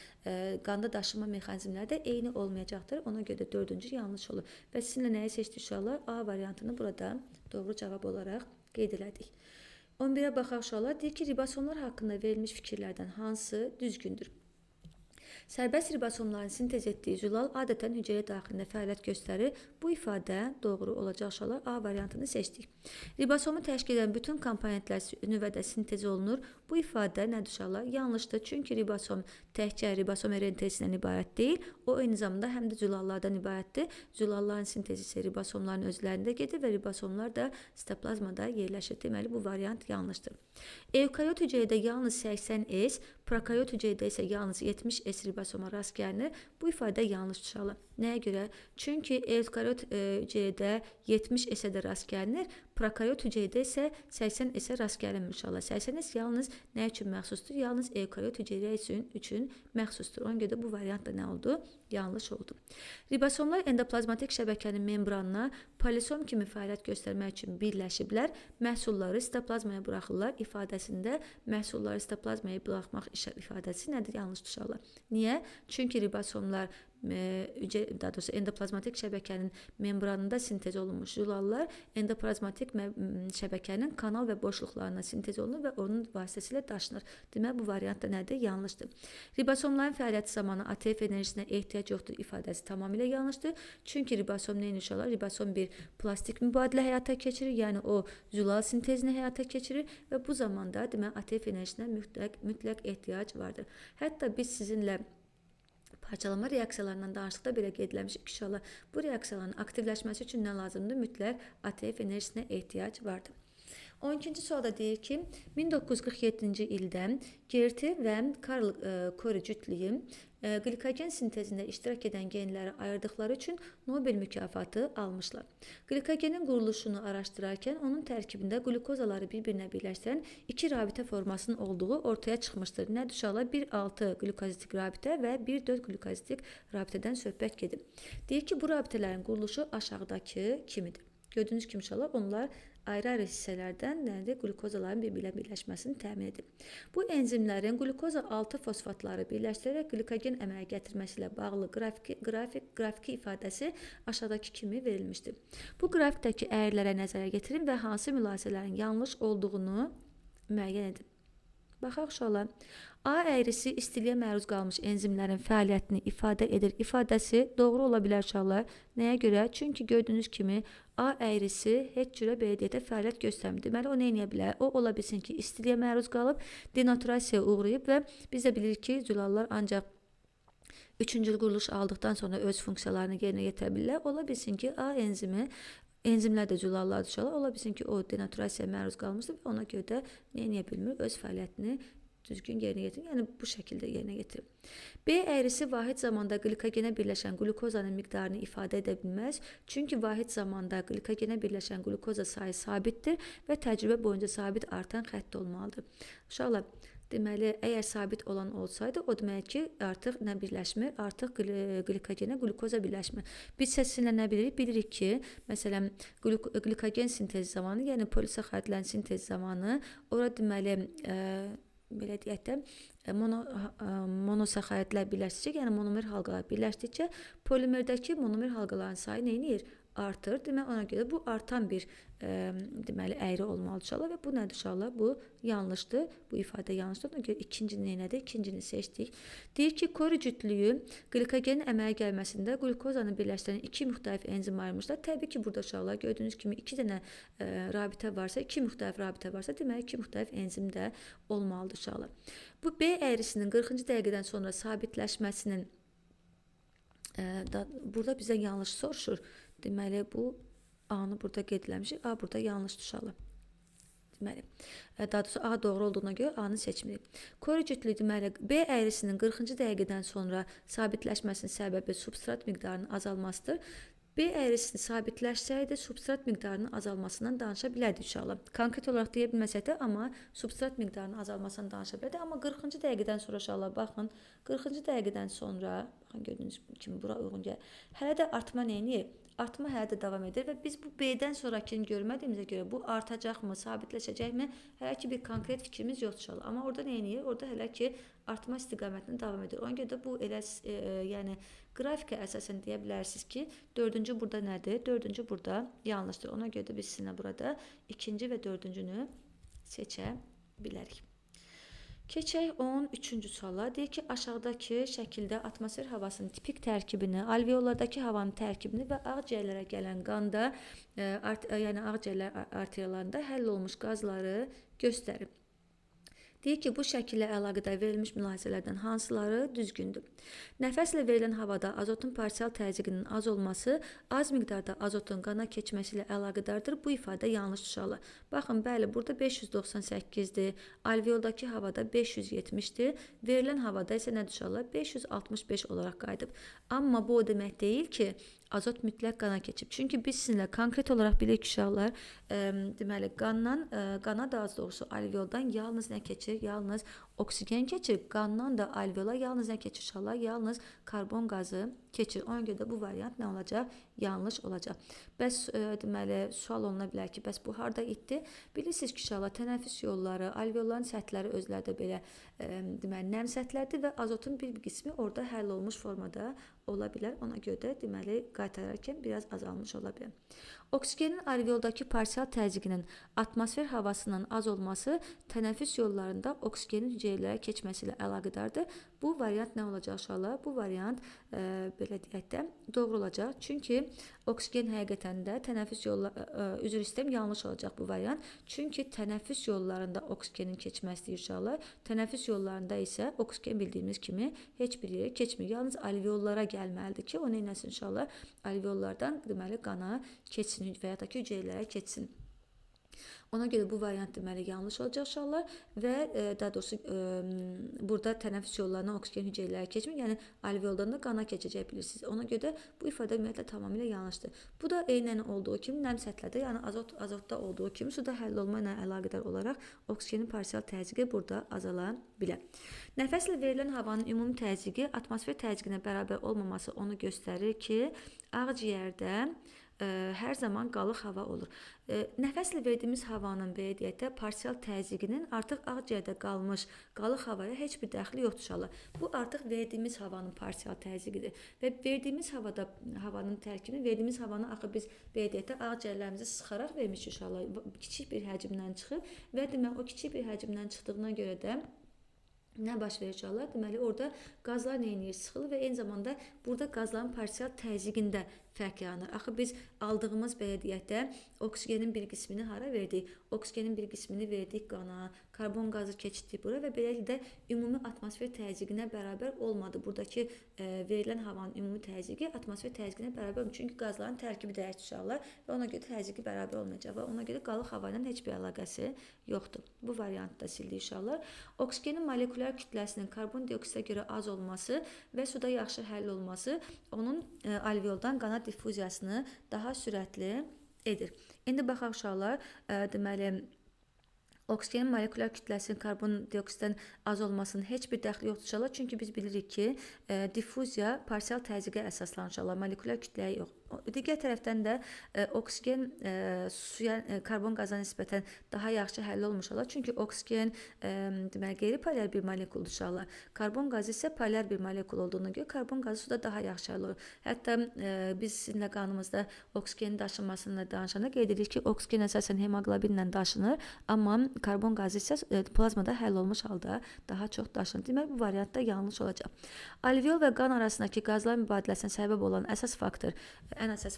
qanda daşınma mexanizmləri də eyni olmayacaqdır. Ona görə də dördüncü yanlış olur. Və sizinlə nəyi seçdik inşallah? A variantını burada doğru cavab olaraq qeyd elədik. 11-ə baxaq inşallah. Deyir ki, ribosomlar haqqında verilmiş fikirlərdən hansı düzgündür? Sərbəst ribosomların sintez etdiyi zülal adətən hüceyrə daxilində fəaliyyət göstərir. Bu ifadə doğru olacaq inşallah. A variantını seçdik. Ribosomu təşkil edən bütün komponentlər nüvədə sintez olunur. Bu ifadə nədir inşallah? Yanlışdır. Çünki ribosom təkcə ribosom RNT-sindən ibarət deyil. O eyni zamanda həm də zülallardan ibarətdir. Zülalların sintezi isə ribosomların özlərində gedir və ribosomlar da sitoplazmada yerləşir. Deməli bu variant yanlışdır. Evkariot hüceyrədə yalnız 80 S, prokariot hüceyrədə isə yalnız 70 S ribosoma rast gəlinir. Bu ifadə yanlışdır inşallah. Nəyə görə? Çünki evkariot hüceyrədə 70 S-ə də rast gəlinir. Prokariot hüceyrədə isə 80 S-ə rast gəlinmir inşallah. 80 S yalnız nə üçün məxsusdur? Yalnız evkariot hüceyrə üçün məxsusdur. Ona görə də bu variant da nə oldu? Yanlış oldu. Ribosomlar endoplazmatik şəbəkənin membranına polisom kimi fəaliyyət göstərmək üçün birləşiblər. Məhsulları sitoplazmaya buraxırlar ifadəsində məhsulları sitoplazmaya buraxmaq ifadəsi nədir? Yanlışdır inşallah. Niyə? Çünki ribosomlar daha doğrusu endoplazmatik şəbəkənin membranında sintez olunmuş zülallar endoplazmatik şəbəkənin kanal və boşluqlarına sintez olunur və onun vasitəsilə daşınır. Demək bu variant da nədir? Yanlışdır. Ribosomların fəaliyyəti zamanı ATF enerjisinə ehtiyac yoxdur ifadəsi tamamilə yanlışdır. Çünki ribosom neyini inşallah? Ribosom bir plastik mübadilə həyata keçirir, yəni o zülal sintezini həyata keçirir və bu zamanda demək ATF enerjisinə mütləq ehtiyac vardır. Hətta biz sizinlə parçalama reaksiyalarından danışdıqda belə qeyd eləmişik ki, inşallah bu reaksiyaların aktivləşməsi üçün nə lazımdır? Mütləq ATF enerjisinə ehtiyac vardır. 12-ci sualda deyir ki, 1947-ci ildə Gerti və Karl Corey cütlüyü glikogen sintezində iştirak edən genləri ayırdıqları üçün Nobel mükafatı almışlar. Glikogenin quruluşunu araşdırarkən onun tərkibində glukozaları bir-birinə birləşdirən iki rabitə formasının olduğu ortaya çıxmışdır. Nədir uşaqlar? 1,6 glukozidik rabitə və 1,4 glukozidik rabitədən söhbət gedir. Deyir ki, bu rabitələrin quruluşu aşağıdakı kimidir. Gördüyünüz kimi inşallah onlar ayrı-ayrı hissələrdən glukozaların bir-birlə birləşməsini təmin edir. Bu enzimlərin glukoza 6 fosfatları birləşdirərək glikogen əmələ gətirməsi ilə bağlı qrafiki ifadəsi aşağıdakı kimi verilmişdir. Bu qrafikdəki əyrilərə nəzərə yetirin və hansı mülahizələrin yanlış olduğunu müəyyən edin. Baxaq uşaqlar. A əyrisi istiliyə məruz qalmış enzimlərin fəaliyyətini ifadə edir ifadəsi doğru ola bilər uşaqlar. Nəyə görə? Çünki gördüyünüz kimi A əyrisi heç cürə belə deyək də fəaliyyət göstərmir. Deməli o nə edə bilər? O ola bilsin ki, istiliyə məruz qalıb, denaturasiyaya uğrayıb və biz də bilirik ki, zülallar ancaq üçüncül quruluş aldıqdan sonra öz funksiyalarını yerinə yetirə bilirlər. Ola bilsin ki, A enzimlər də zülallardır uşaqlar. Ola bilsin ki, o denaturasiyaya məruz qalmışdır və ona görə də nə edə bilmir? Öz fəaliyyətini düzgün yerinə yetirir. Yəni bu şəkildə yerinə yetirir. B əyrisi vahid zamanda glikogenə birləşən qlukozanın miqdarını ifadə edə bilməz. Çünki vahid zamanda glikogenə birləşən qlukoza sayı sabitdir və təcrübə boyunca sabit artan xətt olmalıdır. Uşaqlar, deməli, əgər sabit olan olsaydı, o demək ki, artıq nə birləşmir? Artıq glikogenə qlukoza birləşmir. Biz sizinlə nə bilirik? Bilirik ki, məsələn, glikogen sintezi zamanı, yəni polisaxaridlərin sintezi zamanı, ora deməli, belə deyək də, monosaxaridlər birləşdikcə, yəni monomer halqalar birləşdikcə polimerdəki monomer halqaların sayı nə edir? Artır. Demək, ona görə bu artan bir deməli əyri olmalıdır uşaqlar və bu nədir uşaqlar? Bu yanlışdır. Bu ifadə yanlışdır. Ona görə ikincini nədir? İkincini seçdik. Deyir ki, kori cütlüyü glikogenin əmələ gəlməsində glukozanı birləşdirən iki müxtəlif enzim ayırmışlar. Təbii ki, burada uşaqlar gördüyünüz kimi iki dənə rabitə varsa, iki müxtəlif rabitə varsa, deməli iki müxtəlif enzim də olmalıdır uşaqlar. Bu B əyrisinin 40-cı dəqiqədən sonra sabitləşməsinin burada bizə yanlış soruşur. Deməli, bu A-nı burada qeyd eləmişik. A burada yanlışdır uşaqlar. Deməli, daha doğrusu A doğru olduğuna görə A-nı seçmirik. Kori cütlüyü deməli, B əyrisinin 40-cı dəqiqədən sonra sabitləşməsinin səbəbi substrat miqdarının azalmasıdır. B əyrisini sabitləşsəydi, substrat miqdarının azalmasından danışa bilərdik uşaqlar. Konkret olaraq deyə bilməsək də, amma substrat miqdarının azalmasından danışa bilərdik. Amma 40-cı dəqiqədən sonra uşaqlar, baxın, 40-cı dəqiqədən sonra, baxın, gördüyünüz kimi bura uyğun gəlir. Hələ də artma neyini? Artma hələ də davam edir və biz bu B-dən sonrakini görmədiyimizə görə bu artacaqmı, sabitləşəcəkmi? Hələ ki bir konkret fikrimiz yoxdur uşaqlar. Amma orada nə edir? Orada hələ ki artma istiqamətində davam edir. Ona görə də bu elə yəni qrafika əsasən deyə bilərsiniz ki, 4-cü burada nədir? 4-cü burada yanlışdır. Ona görə də biz sizinlə burada 2-ci və 4-cünü seçə bilərik. Keçək 13-cü suala. Deyir ki, aşağıdakı şəkildə atmosfer havasının tipik tərkibini, alveollardakı havanın tərkibini və ağciyərlərə gələn qanda, yəni ağciyərlər arteriyalarında həll olmuş qazları göstərir. Deyir ki, bu şəkillə əlaqədar verilmiş mülahizələrdən hansıları düzgündür? Nəfəslə verilən havada azotun parsial təzyiqinin az olması az miqdarda azotun qana keçməsi ilə əlaqədardır. Bu ifadə yanlış uşaqlar. Baxın, bəli, burada 598-dir. Alveoldakı havada 570-dir. Verilən havada isə nədir uşaqlar? 565 olaraq qayıdıb. Amma bu o demək deyil ki, azot mütləq qana keçib. Çünki biz sizinlə konkret olaraq bilirik uşaqlar, deməli qana da az doğrusu alveoldan yalnız nə keçir? Yalnız oksigen keçir. Qandan da alveola yalnız nə keçir uşaqlar? Yalnız karbon qazı keçir. Ona görə də bu variant nə olacaq? Yanlış olacaq. Bəs deməli sual oluna bilər ki, bəs bu harda itdi? Bilirsiniz ki, uşaqlar tənəffüs yolları, alveolların səthləri özləri də belə deməli nəm səthlərdir və azotun bir qismi orada həll olmuş formada ola bilər. Ona görə də deməli qaytararkən biraz azalmış ola bilər. Oksigenin alveoldakı parsial təzyiqinin atmosfer havasının az olması tənəffüs yollarında oksigenin hüceyrələrə keçməsi ilə əlaqədardır. Bu variant nə olacaq uşaqlar? Bu variant belə deyək də doğru olacaq. Çünki oksigen həqiqətən də tənəffüs yolları, üzr istəyirəm, yanlış olacaq bu variant. Çünki tənəffüs yollarında oksigenin keçməsi uşaqlar, tənəffüs yollarında isə oksigen bildiyimiz kimi heç bir yerə keçmir. Yalnız alveollara gəlməlidir ki, o nə etsin uşaqlar? Alveollardan deməli qana keçsin və ya da ki hüceyrələrə keçsin. Ona görə bu variant deməli yanlış olacaq uşaqlar və daha doğrusu burada tənəffüs yollarından oksigen hüceyrələrə keçmir. Yəni alveoldan da qana keçəcək bilirsiniz. Ona görə də bu ifadə ümumiyyətlə tamamilə yanlışdır. Bu da eynən olduğu kimi nəm səthlərdə, yəni azotda olduğu kimi suda həll olma ilə əlaqədar olaraq oksigenin parsial təzyiqi burada azala bilər. Nəfəslə verilən havanın ümumi təzyiqi atmosfer təzyiqinə bərabər olmaması onu göstərir ki, ağciyərdə hər zaman qalıq hava olur. Nəfəslə verdiyimiz havanın belə deyək də parsial təzyiqinin artıq ağciyərdə qalmış qalıq havaya heç bir dəxli yoxdur uşaqlar. Bu artıq verdiyimiz havanın parsial təzyiqidir və verdiyimiz havanın tərkibini, verdiyimiz havanı axı biz belə deyək də ağciyərlərimizi sıxaraq vermişik uşaqlar. Kiçik bir həcmdən çıxır və demək o kiçik bir həcmdən çıxdığına görə də nə baş verir uşaqlar? Deməli orada qazlar nə edir? Sıxılır və eyni zamanda burada qazların parsial təzyiqində fərq yaranır. Axı biz aldığımız belə deyək də oksigenin bir qismini hara verdik? Oksigenin bir qismini verdik qana, karbon qazı keçirdik bura və beləliklə də ümumi atmosfer təzyiqinə bərabər olmadı. Buradakı verilən havanın ümumi təzyiqi atmosfer təzyiqinə bərabər olmadı. Çünki qazların tərkibi dəyişir uşaqlar və ona görə təzyiqi bərabər olmayacaq və ona görə qalıq hava ilə heç bir əlaqəsi yoxdur. Bu variantı da sildik uşaqlar. Oksigenin molekulyar kütləsinin karbon dioksidə görə az olması və suda yaxşı həll olması onun alveoldan qana diffuziyasını daha sürətli edir. İndi baxaq uşaqlar, deməli oksigenin molekulyar kütləsinin karbon dioksidən az olmasının heç bir dəxli yoxdur uşaqlar. Çünki biz bilirik ki, diffuziya parsial təzyiqə əsaslanır uşaqlar, molekulyar kütləyə yox. Digər tərəfdən də oksigen suya, karbon qaza nisbətən daha yaxşı həll olmuş olar. Çünki oksigen deməli qeyri-polyar bir molekuldur uşaqlar. Karbon qazı isə polyar bir molekul olduğuna görə karbon qazı suda daha yaxşı həll olur. Hətta biz sizinlə qanımızda oksigenin daşınmasını danışanda qeyd edirik ki, oksigen əsasən hemoqlobinlə daşınır, amma karbon qazı isə plazmada həll olmuş halda daha çox daşınır. Demək bu variantda yanlış olacaq. Alveol və qan arasındakı qazlar mübadiləsinə səbəb olan əsas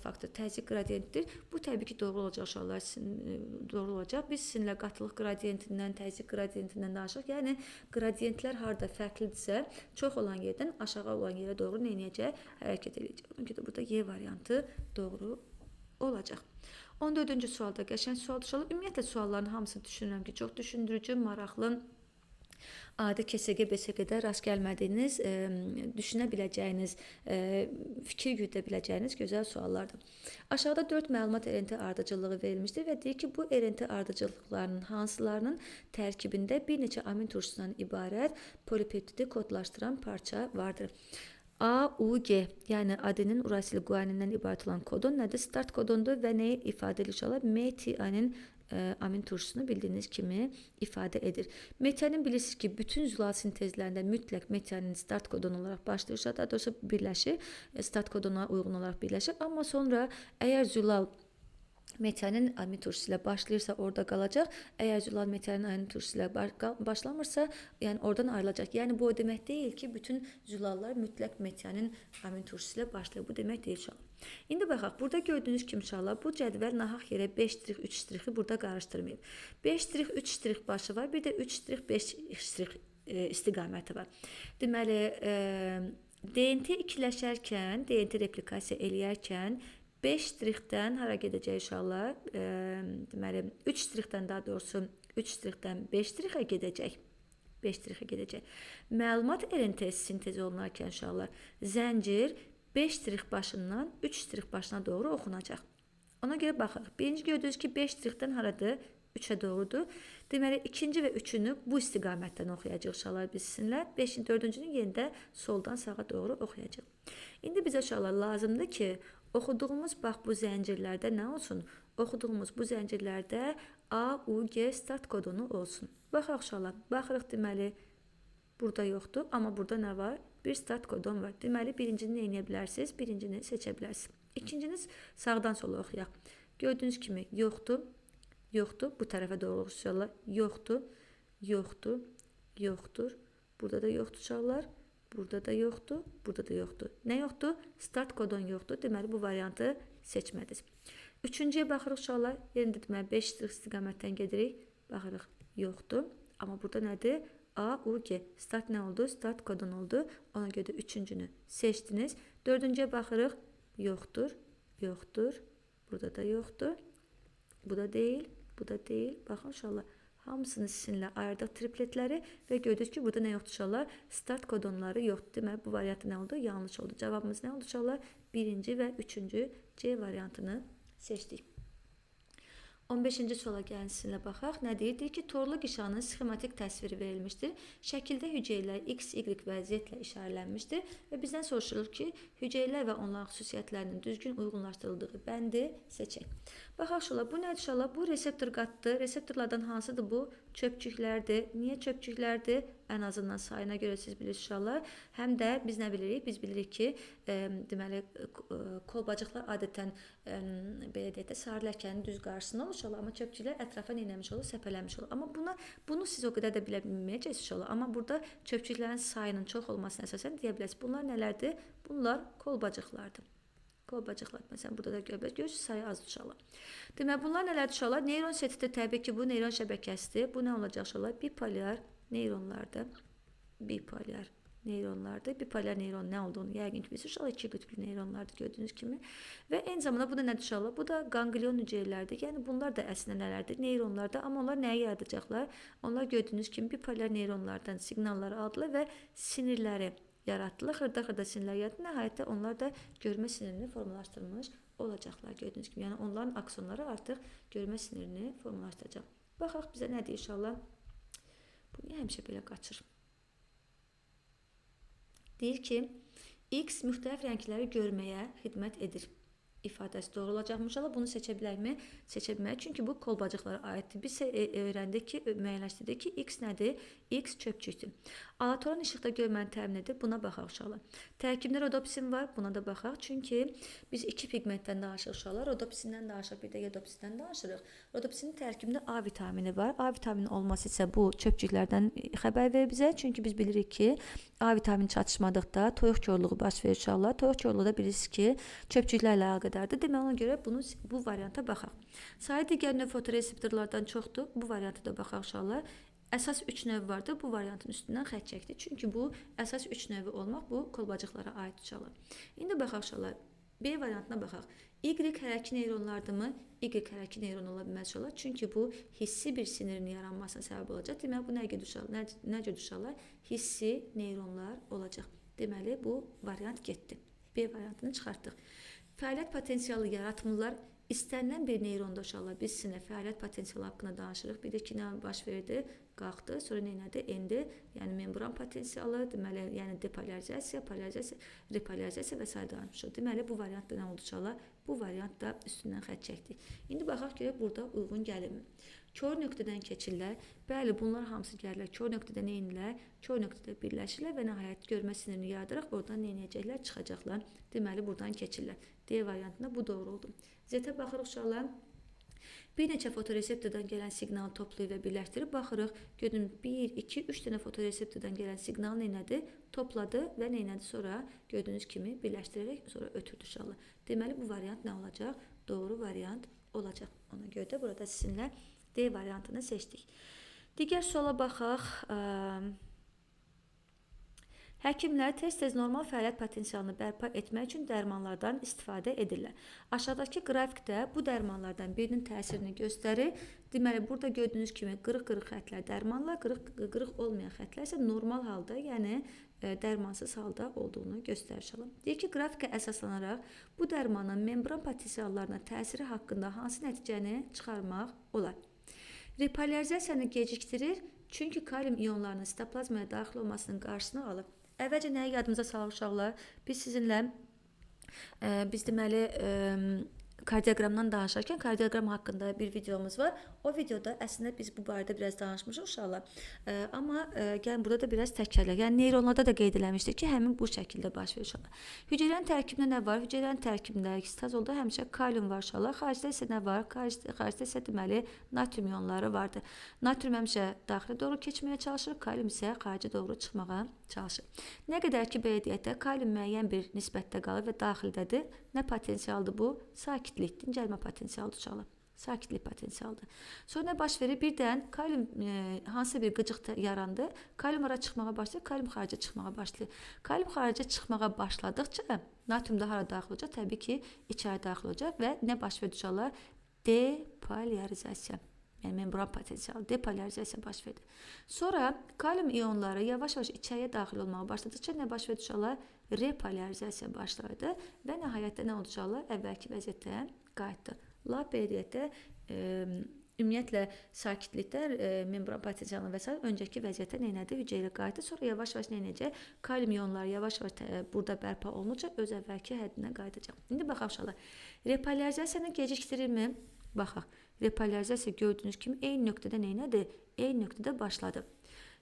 faktor təzyiq qradiyentidir. Bu təbii ki, doğru olacaq uşaqlar, doğru olacaq. Biz sizinlə qatılıq qradiyentindən, təzyiq qradiyentindən danışırıq. Yəni qradiyentlər harda fərqlidirsə, çox olan yerdən aşağı olan yerə doğru nə edəcək? Hərəkət edəcək. Ona görə burada Y variantı doğru olacaq. 14-cü sualda qəşəng sualdır uşaqlar. Ümumiyyətlə sualların hamısını düşünürəm ki, çox düşündürücü, maraqlı, adi KSG, BSG-də rast gəlmədiyiniz, düşünə biləcəyiniz, fikir yürüdə biləcəyiniz gözəl suallardır. Aşağıda 4 məlumat RNT ardıcıllığı verilmişdir və deyir ki, bu RNT ardıcıllıqlarının hansılarının tərkibində bir neçə amin turşusundan ibarət polipeptidi kodlaşdıran parça vardır. A, U, G, yəni adenin, urasil, guanindən ibarət olan kodon nədir? Start kodondur və nəyi ifadə edir uşaqlar? Metianin amin turşusunu bildiyiniz kimi ifadə edir. Metianin bilirsiniz ki, bütün zülal sintezlərində mütləq metianin start kodonu olaraq başlayır, daha doğrusu birləşir, start koduna uyğun olaraq birləşir. Amma sonra əgər zülal metianin amin turşusu ilə başlayırsa orada qalacaq. Əgər zülal metianin amin turşusu ilə başlamırsa, yəni oradan ayrılacaq. Yəni bu o demək deyil ki, bütün zülallar mütləq metianin amin turşusu ilə başlayır. Bu demək deyil uşaqlar. İndi baxaq, burada gördüyünüz kimi uşaqlar, bu cədvəl nahaq yerə 5 ştrix, 3 ştrixi burada qarışdırmayıb. 5 ştrix, 3 ştrix başı var, bir də 3 ştrix, 5 ştrix istiqaməti var. Deməli, DNT ikiləşərkən, DNT replikasiya eləyərkən 5 ştrixdən hara gedəcək uşaqlar? Deməli, 3 ştrixdən daha doğrusu 3 ştrixdən 5 ştrixə gedəcək. 5 ştrixə gedəcək. Məlumat RNT sintezi olunarkən uşaqlar, zəncir 5 ştrix başından 3 ştrix başına doğru oxunacaq. Ona görə baxırıq. Birinci gördünüz ki, 5 ştrixdən haradır? 3-ə doğrudur. Deməli, ikinci və üçünü bu istiqamətdən oxuyacaq uşaqlar biz sizinlə. 5-ci, 4-cünü yenə soldan sağa doğru oxuyacaq. İndi bizə uşaqlar lazımdır ki, oxuduğumuz bax bu zəncirlərdə nə olsun? Oxuduğumuz bu zəncirlərdə A, U, G start kodunu olsun. Baxaq uşaqlar, baxırıq deməli, burada yoxdur, amma burada nə var? Bir start kodon var. Deməli, birincini nə edə bilərsiniz? Birincini seçə bilərsiniz. İkinciniz sağdan sola oxuyaq. Gördüyünüz kimi yoxdur, yoxdur. Bu tərəfə doğru uşaqlar. Yoxdur, yoxdur, yoxdur. Burada da yoxdur uşaqlar. Burada da yoxdur, burada da yoxdur. Nə yoxdur? Start kodon yoxdur. Deməli, bu variantı seçmədiniz. Üçüncüyə baxırıq uşaqlar. Yerində deməli, 5 istiqamətdən gedirik. Baxırıq, yoxdur. Amma burada nədir? A, U, G. Start nə oldu? Start kodon oldu. Ona görə də üçüncünü seçdiniz. Dördüncüyə baxırıq. Yoxdur, yoxdur. Burada da yoxdur. Bu da deyil, bu da deyil. Baxın uşaqlar. Hamısını sizinlə ayırdıq tripletləri və gördünüz ki, burada nə yoxdur uşaqlar? Start kodonları yoxdur. Deməli, bu variantı nə oldu? Yanlış oldu. Cavabımız nə oldu uşaqlar? Birinci və üçüncü C variantını seçdik. 15-ci suala gəlin sizinlə baxaq. Nə deyir? Deyir ki, torlu qişanın sxematik təsviri verilmişdir. Şəkildə hüceyrələr X, Y vəziyyətlə işarələnmişdir və bizdən soruşulur ki, hüceyrələr və onların xüsusiyyətlərinin düzgün uyğunlaşdırıldığı bəndi seçək. Baxaq şola, bu nədir şola? Bu reseptor qatdır. Reseptorlardan hansıdır bu? Çöpcüklərdir. Niyə çöpcüklərdir? Ən azından sayına görə siz bilirsiniz inşallah. Həm də biz nə bilirik? Biz bilirik ki, deməli kolbacıqlar adətən belə deyək də sarı ləkənin düz qarşısında olur inşallah, amma çöpcüklər ətrafa neyləmiş olur? Səpələnmiş olur. Amma bunu siz o qədər də bilə bilməyəcəksiniz inşallah. Amma burada çöpcüklərin sayının çox olmasına əsasən deyə bilərsiniz. Bunlar nələrdir? Bunlar kolbacıqlardır. Kolbacıqlar. Məsələn, burada da görürsünüz, sayı azdır inşallah. Deməli, bunlar nələrdir inşallah? Neyron setidir, təbii ki, bu neyron şəbəkəsidir. Bu nə olacaq inşallah? Bipolyar neyronlardır. Bipolyar neyronlardır. Bipolyar neyron nə olduğunu yəqin ki, bilirsiniz. İnşallah iki qütblü neyronlardır gördüyünüz kimi. Və eyni zamanda bu da nədir inşallah? Bu da qanglion hüceyrələrdir. Yəni bunlar da əslində nələrdir? Neyronlardır. Amma onlar nəyi yaradacaqlar? Onlar gördüyünüz kimi bipolyar neyronlardan siqnalları aldılar və sinirləri yaratdılar. Xırda sinirlər yaratdı. Nəhayətdə onlar da görmə sinirini formalaşdırmış olacaqlar gördüyünüz kimi. Yəni onların aksonları artıq görmə sinirini formalaşdıracaq. Baxaq bizə nə deyir inşallah? Bu niyə həmişə belə qaçır? Deyir ki, X müxtəlif rəngləri görməyə xidmət edir. İfadəsi doğru olacaqmış inşallah. Bunu seçə bilərmi? Seçə bilmərik. Çünki bu kolbacıqlara aiddir. Biz öyrəndik ki, müəyyənləşdirdik ki, X nədir? X çöpcükdür. Alatoran işıqda görməni təmin edir. Buna baxaq inşallah. Tərkibində rodopsin var. Buna da baxaq. Çünki biz iki pigmentdən danışırıq inşallah. Rodopsindən danışırıq, bir də rodopsindən danışırıq. Rodopsinin tərkibində A vitamini var. A vitamini olması isə bu çöpcüklərdən xəbər verir bizə. Çünki biz bilirik ki, A vitamini çatışmadıqda toyuq korluğu baş verir inşallah. Toyuq korluğu da bilirsiniz ki, çöpcüklərlə əlaqədardır. Deməli, ona görə bu varianta baxaq. Sayı digər növ fotoreseptorlardan çoxdur. Bu varianta da baxaq inşallah. Əsas 3 növ vardır. Bu variantın üstündən xətt çəkdik. Çünki bu əsas 3 növü olmaq bu kolbacıqlara aid inşallah. İndi baxaq inşallah. B variantına baxaq. Y hərəki neyronlardırmı? Y hərəki neyron ola bilməz inşallah. Çünki bu hissi bir sinirin yaranmasına səbəb olacaq. Deməli, bu nə cür inşallah? Hissi neyronlar olacaq. Deməli, bu variant getdi. B variantını çıxartdıq. Fəaliyyət potensialı yaratmırlar. İstənilən bir neyronda inşallah biz sizinlə fəaliyyət potensialı haqqında danışırıq. Bir də ki, nə baş verdi? Qalxdı. Sonra neynədi? Endi, yəni membran potensialı, deməli, yəni depolarizasiya, polarizasiya, repolarizasiya və s. danışmışıq. Deməli, bu variantda nə oldu inşallah? Bu variant da üstündən xətt çəkdik. İndi baxaq görək burada uyğun gəlirmi? Kör nöqtədən keçirlər. Bəli, bunlar hamısı gəlirlər. Kör nöqtədə neynirlər? Kör nöqtədə birləşirlər və nəhayət görmə sinirini yaradaraq oradan neynəyəcəklər? Çıxacaqlar. Deməli, buradan keçirlər. D variantında bu doğru oldu. Z-ə baxırıq inşallah. Bir neçə fotoreseptordan gələn siqnalı toplayıb və birləşdirib baxırıq. Gördüm 1, 2, 3 dənə fotoreseptordan gələn siqnal neynədi? Topladı və neynədi? Sonra gördüyünüz kimi birləşdirərək sonra ötürdü inşallah. Deməli, bu variant nə olacaq? Doğru variant olacaq. Ona görə də burada sizinlə D variantını seçdik. Digər suala baxaq. Həkimlər tez-tez normal fəaliyyət potensialını bərpa etmək üçün dərmanlardan istifadə edirlər. Aşağıdakı qrafikdə bu dərmanlardan birinin təsirini göstərir. Deməli, burada gördüyünüz kimi qırıq-qırıq xətlər dərmanlar, qırıq olmayan xətlər isə normal halda, yəni dərmansız halda olduğunu göstərir. Deyir ki, qrafikə əsaslanaraq bu dərmanın membran potensiallarına təsiri haqqında hansı nəticəni çıxarmaq olar? Repolarizasiyanı gecikdirir, çünki kalium ionlarının sitoplazmaya daxil olmasının qarşısını alır. Əvvəlcə nəyi yadımıza salaq uşaqlar? Biz sizinlə, deməli, kardioqramdan danışarkən kardioqram haqqında bir videomuz var. O videoda əslində biz bu barədə biraz danışmışıq inşallah. Amma gəlin burada da biraz təkərlər. Yəni neyronlarda da qeyd eləmişdik ki, həmin bu şəkildə baş verir inşallah. Hüceyrənin tərkibində nə var? Hüceyrənin tərkibində sitozolda həmişə kalium var inşallah. Xaricdə isə nə var? Xaricdə isə deməli natrium ionları vardır. Natrium həmişə daxilə doğru keçməyə çalışır, kalium isə xaricə doğru çıxmağa çalışır. Nə qədər ki, belə deyək də, kalium müəyyən bir nisbətdə qalır və daxildədir. Nə potensialdır bu? Sakitlik, dincəlmə potensialıdır inşallah. Sakitlik potensialıdır. Sonra nə baş verir? Birdən kalium hansısa bir qıcıq yarandı. Kalium ora çıxmağa başlayır, kalium xaricə çıxmağa başlayır. Kalium xaricə çıxmağa başladıqca natrium da hara daxil olacaq? Təbii ki, içəri daxil olacaq və nə baş verir inşallah? Depolarizasiya. Yəni membran potensialı, depolarizasiya baş verdi. Sonra kalium ionları yavaş-yavaş içəriyə daxil olmağa başladıqca nə baş verdi inşallah? Repolarizasiya başladı və nəhayətdə nə oldu inşallah? Əvvəlki vəziyyətə qayıtdı. Lap belə deyək də, Ümumiyyətlə sakitliklər, membran potensialına və s. öncəki vəziyyətə nədir? Hüceyrə qayıtdı. Sonra yavaş-yavaş nə edəcək? Kalium ionları yavaş-yavaş burada bərpa olunacaq, öz əvvəlki həddinə qayıdacaq. İndi baxaq uşaqlar. Repolarizasiyanı gecikdirirmi? Baxaq. Repolarizasiya gördüyünüz kimi eyni nöqtədə nədir? Eyni nöqtədə başladı.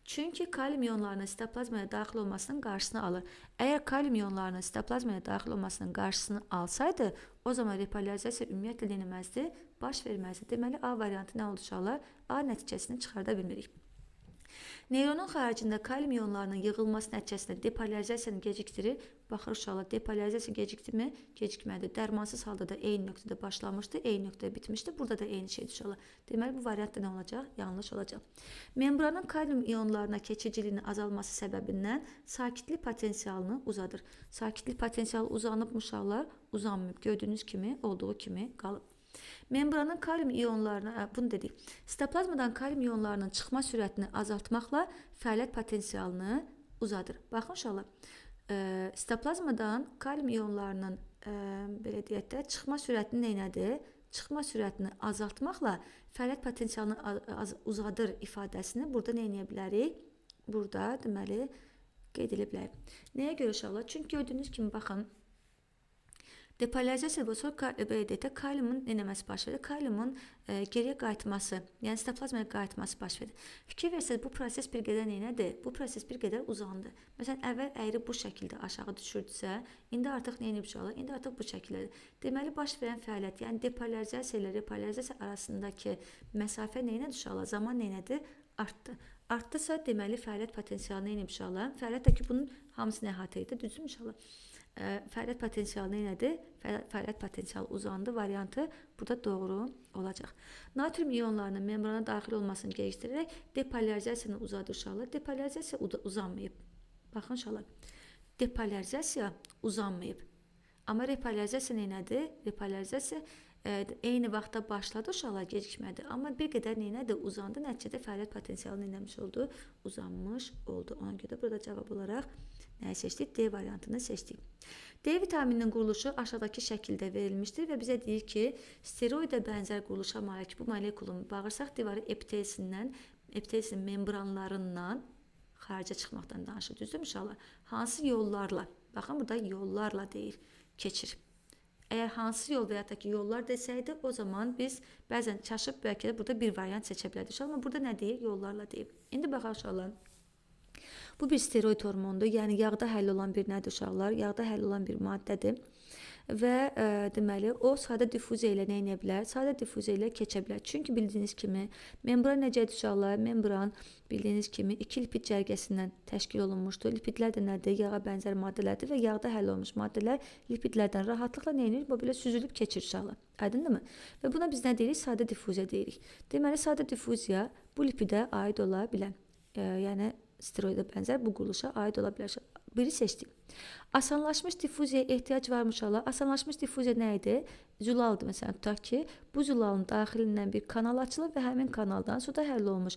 Çünki kalium ionlarının sitoplazmaya daxil olmasının qarşısını alır. Əgər kalium ionlarının sitoplazmaya daxil olmasının qarşısını alsaydı, o zaman repolarizasiya ümumiyyətlə denilməzdi, baş verməzdi. Deməli, A variantı nə oldu uşaqlar? A nəticəsini çıxarda bilmirik. Neyronun xaricində kalium ionlarının yığılması nəticəsində depolarizasiyanı gecikdirir. Baxır uşaqlar, depolarizasiya gecikdirmi? Gecikmədi. Dərmansız halda da eyni nöqtədə başlamışdı, eyni nöqtədə bitmişdi. Burada da eyni şeydir uşaqlar. Deməli, bu variantda nə olacaq? Yanlış olacaq. Membranın kalium ionlarına keçiciliyinin azalması səbəbindən sakitlik potensialını uzadır. Sakitlik potensialı uzanıb uşaqlar, uzanmayıb. Gördüyünüz kimi, olduğu kimi qalıb. Membranın kalium ionlarına, bunu dedik. Sitoplazmadan kalium ionlarının çıxma sürətini azaltmaqla fəaliyyət potensialını uzadır. Baxın uşaqlar, sitoplazmadan kalium ionlarının belə deyək də, çıxma sürətini nədir? Çıxma sürətini azaltmaqla fəaliyyət potensialını uzadır ifadəsini burada nə edə bilərik? Burada deməli qeyd edə bilərik. Nəyə görə uşaqlar? Çünki gördüyünüz kimi baxın, depolarizasiya və sonra belə deyək də, kaliumun nələməsi baş verir? Kaliumun geriyə qayıtması, yəni sitoplazmaya qayıtması baş verir. Fikir versəz, bu proses bir qədər nədir? Bu proses bir qədər uzandı. Məsələn, əvvəl əyri bu şəkildə aşağı düşürdüsə, indi artıq nə edib uşaqlar? İndi artıq bu şəkildədir. Deməli, baş verən fəaliyyət, yəni depolarizasiya ilə repolarizasiya arasındakı məsafə nə edir uşaqlar? Zaman nə edir? Artdı. Artdısa, deməli, fəaliyyət potensialı nə edib uşaqlar? Fəaliyyət ki, bunun hamısını əhatə edir, düzdür uşaqlar? Fəaliyyət potensialı nədir? Fəaliyyət potensialı uzandı variantı burada doğru olacaq. Natrium ionlarının membrana daxil olmasını gecikdirərək depolarizasiyanı uzadır uşaqlar. Depolarizasiya uzanmayıb. Baxın uşaqlar. Depolarizasiya uzanmayıb. Amma repolarizasiya nədir? Repolarizasiya eyni vaxtda başladı uşaqlar, gecikmədi. Amma bir qədər nədir? Uzandı. Nəticədə fəaliyyət potensialı nəmiş oldu? Uzanmış oldu. Ona görə burada cavab olaraq nəyi seçdik? D variantını seçdik. D vitamininin quruluşu aşağıdakı şəkildə verilmişdir və bizə deyir ki, steroidə bənzər quruluşa malik bu molekulun bağırsaq divarı epitelsin membranlarından xaricə çıxmaqdan danışır. Düzdür uşaqlar? Hansı yollarla? Baxın, burada yollarla deyir, keçir. Əgər hansı yol və ya da ki, yollar desəydi, o zaman biz bəzən çaşıb bəlkə də burada bir variant seçə bilərdik. Amma burada nə deyir? Yollarla deyir. İndi baxaq uşaqlar. Bu bir steroid hormondur. Yəni yağda həll olan bir nədir uşaqlar? Yağda həll olan bir maddədir. Və deməli, o sadə difuziya ilə nə edə bilər? Sadə difuziya ilə keçə bilər. Çünki bildiyiniz kimi, membran necədir uşaqlar? Membran bildiyiniz kimi iki lipid cərgəsindən təşkil olunmuşdur. Lipidlər də nədir? Yağa bənzər maddələrdir və yağda həll olmuş maddələr lipidlərdən rahatlıqla nə edir? Bu belə süzülüb keçir uşaqlar. Aydındırmı? Və buna biz nə deyirik? Sadə difuziya deyirik. Deməli, sadə difuziya bu lipidə aid ola bilər. Yəni steroidə bənzər bu quruluşa aid ola bilər. Biri seçdik. Asanlaşmış difuziyaya ehtiyac varmış uşaqlar. Asanlaşmış difuziya nə idi? Zulaldır məsələn, tutaq ki, bu zulalın daxilindən bir kanal açılır və həmin kanaldan suda həll olmuş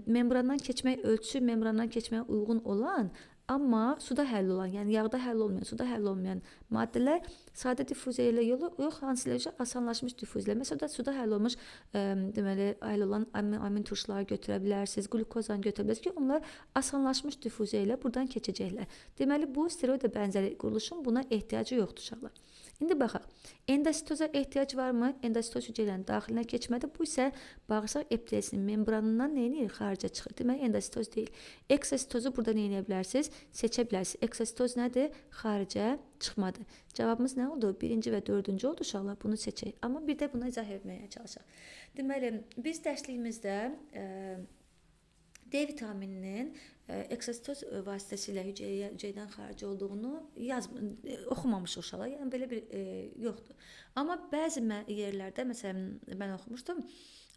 membrandan keçmək ölçüsü membrandan keçməyə uyğun olan, amma suda həll olan, yəni yağda həll olmayan, suda həll olmayan maddələr sadə difuziya ilə yox, hansılarca asanlaşmış difuziya. Məsələn, suda həll olmuş, deməli, həll olan amin turşuları götürə bilərsiniz, glukozanı götürə bilərsiniz ki, onlar asanlaşmış difuziya ilə buradan keçəcəklər. Deməli, bu steroidə bənzəri quruluşun buna ehtiyacı yoxdur uşaqlar. İndi baxaq, endositoza ehtiyac varmı? Endositoz hüceyrənin daxilinə keçmədi. Bu isə bağırsaq epitelsinin membranından nə edir? Xaricə çıxır. Deməli, endositoz deyil. Eksositozu burada nə edə bilərsiniz? Seçə bilərsiniz. Eksositoz nədir? Xaricə çıxmadı. Cavabımız nə oldu? Birinci və dördüncü oldu uşaqlar. Bunu seçək. Amma bir də buna izah etməyə çalışaq. Deməli, biz dərsliyimizdə D vitamininin eksositoz vasitəsilə hüceyrədən xaric olduğunu oxumamışıq uşaqlar. Yəni belə bir yoxdur. Amma bəzi yerlərdə, məsələn, mən oxumuşdum.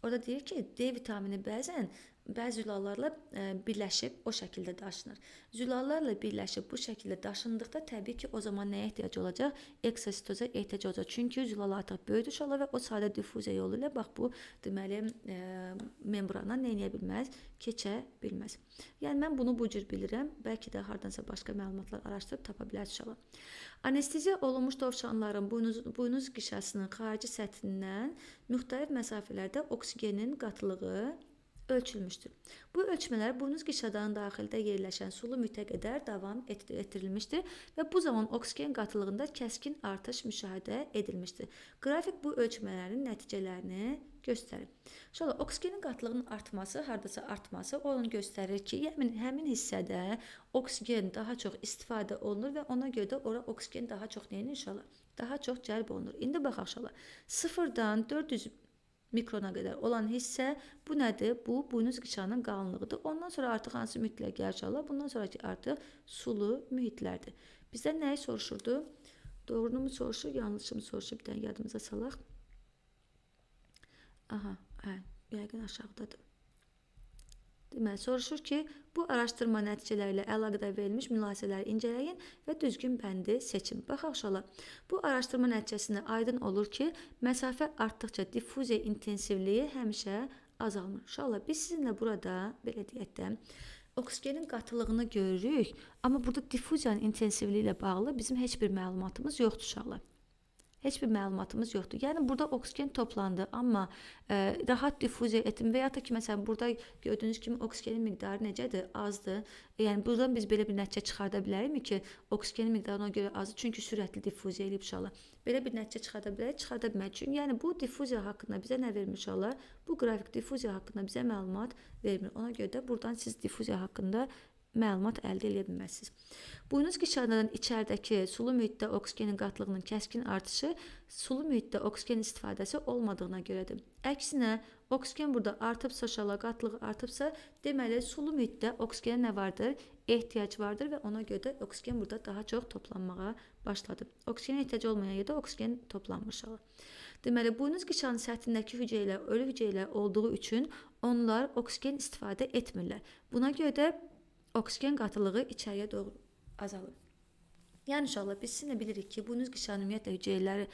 Orada deyir ki, D vitamini bəzən bəzi zülallarla birləşib o şəkildə daşınır. Zülallarla birləşib bu şəkildə daşındıqda təbii ki, o zaman nəyə ehtiyac olacaq? Eksositoza ehtiyac olacaq. Çünki zülal artıq böyüdü şala və o sadə diffuziya yolu ilə bax bu deməli membrandan nə edə bilməz? Keçə bilməz. Yəni mən bunu bu cür bilirəm. Bəlkə də hardansa başqa məlumatlar araşdırıb tapa bilərsiniz inşallah. Anesteziya olunmuş dovşanların buynuz qişasının xarici səthindən müxtəlif məsafələrdə oksigenin qatılığı ölçülmüşdür. Bu ölçmələr buynuz qişadanın daxilində yerləşən sulu mühitə qədər davam etdirilmişdir və bu zaman oksigen qatılığında kəskin artış müşahidə edilmişdir. Qrafik bu ölçmələrin nəticələrini göstərir. Şöyle oksigenin qatılığının artması, hardasa artması onu göstərir ki, həmin hissədə oksigen daha çox istifadə olunur və ona görə də ora oksigen daha çox neyinir inşallah? Daha çox cəlb olunur. İndi baxaq inşallah. 0-dan 400 mikrona qədər olan hissə bu nədir? Bu buynuz qişanın qalınlığıdır. Ondan sonra artıq hansı mühitlər gəlir inşallah? Bundan sonraki artıq sulu mühitlərdir. Bizdən nəyi soruşurdu? Doğrunu mu soruşur, yanlışı mı soruşur? Bir dənə yadımıza salaq. Aha, yəqin aşağıdadır. Deməli, soruşur ki, bu araşdırma nəticələri ilə əlaqədar verilmiş mülahizələri incələyin və düzgün bəndi seçin. Baxaq inşallah. Bu araşdırma nəticəsində aydın olur ki, məsafə artdıqca diffuziya intensivliyi həmişə azalmır. İnşallah biz sizinlə burada, belə deyək də, oksigenin qatılığını görürük, amma burada diffuziyanın intensivliyi ilə bağlı bizim heç bir məlumatımız yoxdur inşallah. Heç bir məlumatımız yoxdur. Yəni burada oksigen toplandı, amma rahat diffuziya etdim və ya da ki, məsələn, burada gördüyünüz kimi oksigenin miqdarı necədir? Azdır. Yəni buradan biz belə bir nəticə çıxarda bilərikmi ki, oksigenin miqdarı ona görə azdır, çünki sürətli diffuziya edib inşallah. Belə bir nəticə çıxarda bilərik, çıxarda bilmərik. Çünki yəni bu diffuziya haqqında bizə nə vermiş inşallah? Bu qrafik diffuziya haqqında bizə məlumat vermir. Ona görə də buradan siz diffuziya haqqında məlumat əldə edə bilməzsiniz. Buynuz qişadanın içəridəki sulu mühitdə oksigenin qatılığının kəskin artışı sulu mühitdə oksigen istifadəsi olmadığına görədir. Əksinə, oksigen burada artıbsa, şala qatılığı artıbsa, deməli sulu mühitdə oksigenə nə vardır? Ehtiyac vardır və ona görə də oksigen burada daha çox toplanmağa başladı. Oksigenə ehtiyac olmayan yerdə oksigen toplanmış şala. Deməli, buynuz qişanın səthindəki hüceyrələr ölü hüceyrələr olduğu üçün onlar oksigen istifadə etmirlər. Buna görə də oksigen qatılığı içəriyə doğru azalır. Yəni inşallah biz sizinlə bilirik ki, buynuz qişanın ümumiyyətlə hüceyrələri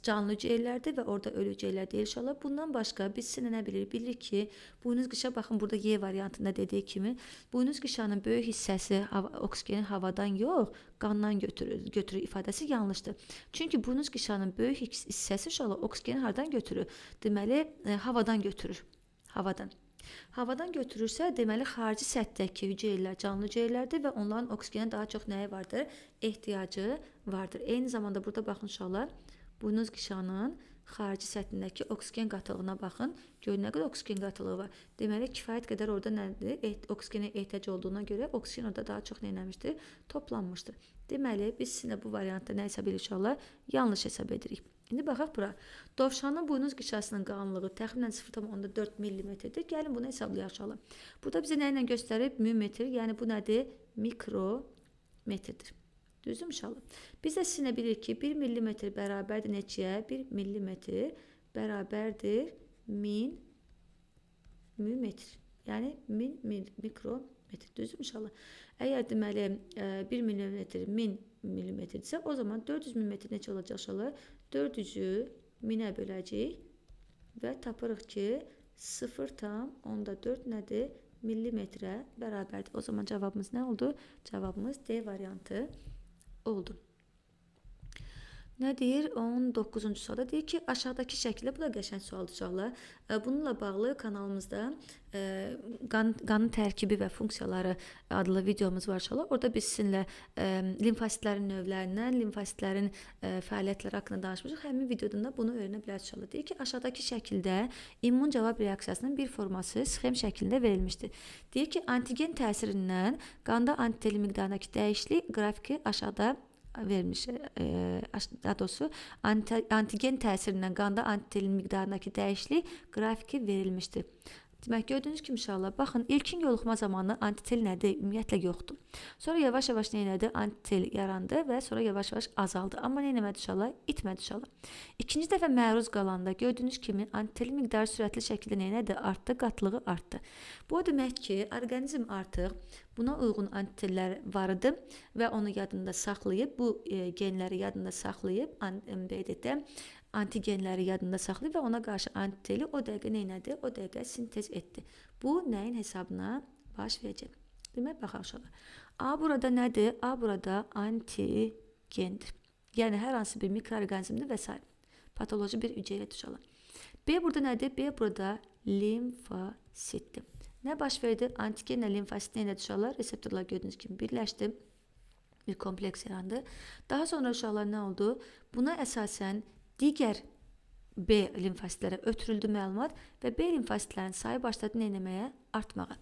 canlı hüceyrələrdir və orada ölü hüceyrələr deyil inşallah. Bundan başqa biz sizinlə nə bilirik? Bilirik ki, buynuz qişa baxın burada Y variantında dediyi kimi, buynuz qişanın böyük hissəsi oksigeni havadan yox, qandan götürür ifadəsi yanlışdır. Çünki buynuz qişanın böyük hissəsi inşallah oksigeni hardan götürür? Deməli, havadan götürür. Havadan götürürsə, deməli xarici səthdəki hüceyrələr canlı hüceyrələrdir və onların oksigenə daha çox nəyi vardır? Ehtiyacı vardır. Eyni zamanda burada baxın inşallah, buynuz qişanın xarici səthindəki oksigen qatılığına baxın. Görün nə qədər oksigen qatılığı var. Deməli kifayət qədər orada nədir? Oksigenə ehtiyac olduğuna görə oksigen orada daha çox nəmişdir? Toplanmışdır. Deməli biz sizinlə bu variantda nə hesab edirik inşallah? Yanlış hesab edirik. İndi baxaq bura. Dovşanın buynuz qişasının qalınlığı təxminən 0,4 mm-dir. Gəlin bunu hesablayaq inşallah. Burada bizə nə ilə göstərib? Mümetr. Yəni bu nədir? Mikrometrdir. Düzdür inşallah. Biz də sizinlə bilirik ki, 1 mm bərabərdir neçəyə? 1 mm bərabərdir 1000 mümetr. Yəni 1000 mikrometr. Düzdür inşallah. Əgər deməli 1 mm 1000 mm-dirsə, o zaman 400 mm neçə olacaq inşallah? 400-ü 1000-ə böləcəyik və tapırıq ki 0,4 nədir? Millimetrə bərabərdir. O zaman cavabımız nə oldu? Cavabımız D variantı oldu. Nə deyir? 19-cu sualda deyir ki, aşağıdakı şəkildə, bu da qəşəng sualdır uşaqlar. Bununla bağlı kanalımızda qanın tərkibi və funksiyaları adlı videomuz var uşaqlar. Orada biz sizinlə limfositlərin növlərindən, limfositlərin fəaliyyətləri haqqında danışmışıq. Həmin videodan da bunu öyrənə bilərsiniz uşaqlar. Deyir ki, aşağıdakı şəkildə immun cavab reaksiyasının bir forması sxem şəklində verilmişdir. Deyir ki, antigen təsirindən qanda antiteli miqdarındakı dəyişiklik qrafiki aşağıda vermiş, daha doğrusu antigen təsirindən qanda antitelin miqdarındakı dəyişiklik qrafiki verilmişdir. Demək, gördüyünüz kimi inşallah, baxın, ilkin yoluxma zamanı antitel nədir? Ümumiyyətlə yoxdur. Sonra yavaş-yavaş nə elədi? Antitel yarandı və sonra yavaş-yavaş azaldı. Amma nə eləmədi inşallah? İtmədi inşallah. İkinci dəfə məruz qalanda gördüyünüz kimi antitelin miqdarı sürətli şəkildə nə elədi? Artdı, qatlığı artdı. Bu o demək ki, orqanizm artıq buna uyğun antitellər var idi və onu yadında saxlayıb, bu genləri yadında saxlayıb, antigenləri yadında saxlayıb və ona qarşı antiteli o dəqiqə nə etdi? O dəqiqə sintez etdi. Bu nəyin hesabına baş verəcək? Demək, baxaq uşaqlar. A burada nədir? A burada antigendir. Yəni hər hansı bir mikroorqanizmdir və s. Patoloji bir hüceyrədir uşaqlar. B burada nədir? B burada limfositdir. Nə baş verdi? Antigenlə limfosit nə elədi uşaqlar? Reseptorlar gördüyünüz kimi birləşdi. Bir kompleks yarandı. Daha sonra uşaqlar nə oldu? Buna əsasən digər B limfositlərə ötürüldü məlumat və B limfositlərinin sayı başladı nə etməyə? Artmağa.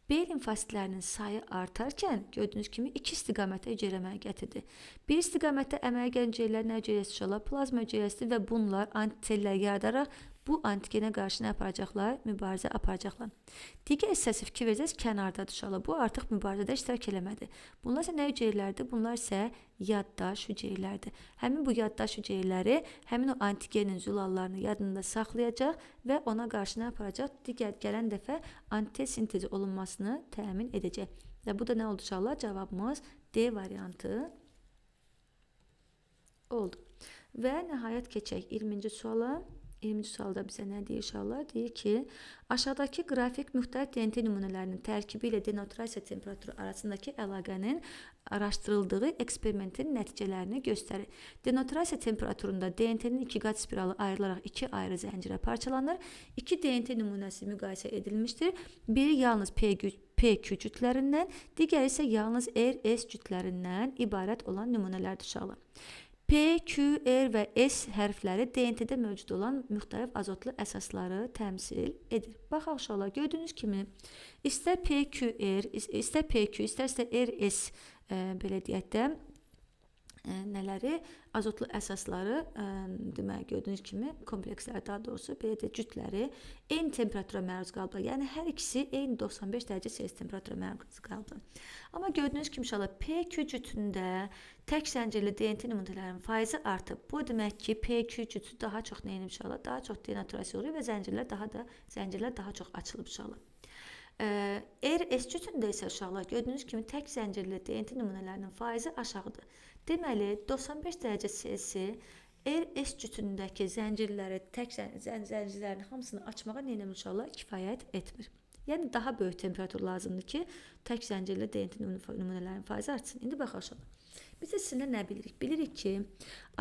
B limfositlərinin sayı artarkən gördüyünüz kimi iki istiqamətə hüceyrə əmələ gətirdi. Bir istiqamətdə əmələ gələn hüceyrələr nə hüceyrəsi uşaqlar? Plazma hüceyrəsidir və bunlar antitellər yaradaraq bu antigenə qarşı nə aparacaqlar? Mübarizə aparacaqlar. Digər hissəsi fikir verəcəz, kənardadır uşaqlar. Bu artıq mübarizədə iştirak eləmədi. Bunlar isə nə hüceyrələrdir? Bunlar isə yaddaş hüceyrələrdir. Həmin bu yaddaş hüceyrələri həmin o antigenin zülallarını yadında saxlayacaq və ona qarşı nə aparacaq? Digər gələn dəfə antitel sintezi olunmasını təmin edəcək. Və bu da nə oldu uşaqlar? Cavabımız D variantı oldu. Və nəhayət keçək 20-ci suala. 20-ci sualda bizə nə deyir inşallah? Deyir ki, aşağıdakı qrafik müxtəlif DNT nümunələrinin tərkibi ilə denotrasiya temperaturu arasındakı əlaqənin araşdırıldığı eksperimentin nəticələrini göstərir. Denotrasiya temperaturunda DNT-nin iki qat spiralı ayrılaraq iki ayrı zəncirə parçalanır. İki DNT nümunəsi müqayisə edilmişdir. Biri yalnız PQ cütlərindən, digəri isə yalnız RS cütlərindən ibarət olan nümunələrdir uşaqlar. P, Q, R və S hərfləri DNT-də mövcud olan müxtəlif azotlu əsasları təmsil edir. Baxaq uşaqlar, gördüyünüz kimi istər PQR, istər PQ, istərsə RS belə deyək də nələri azotlu əsasları demək gördüyünüz kimi komplekslər, daha doğrusu belə də cütləri eyni temperatura məruz qalıblar. Yəni hər ikisi eyni 95 dərəcə Celsius temperatura məruz qalıblar. Amma gördüyünüz kimi inşallah PQ cütündə tək zəncirli DNT nümunələrinin faizi artıb. Bu demək ki, PQ cütü daha çox nə edib inşallah? Daha çox denaturasiya olur və zəncirlər daha çox açılıb inşallah. RS cütündə isə uşaqlar gördüyünüz kimi tək zəncirli DNT nümunələrinin faizi aşağıdır. Deməli 95 dərəcə Celsius RS cütündəki zəncirləri, tək zəncirlərin hamısını açmağa nə etmir uşaqlar? Kifayət etmir. Yəni daha böyük temperatur lazımdır ki, tək zəncirli DNT nümunələrinin faizi artsın. İndi baxaq uşaqlar. Biz də sizinlə nə bilirik? Bilirik ki,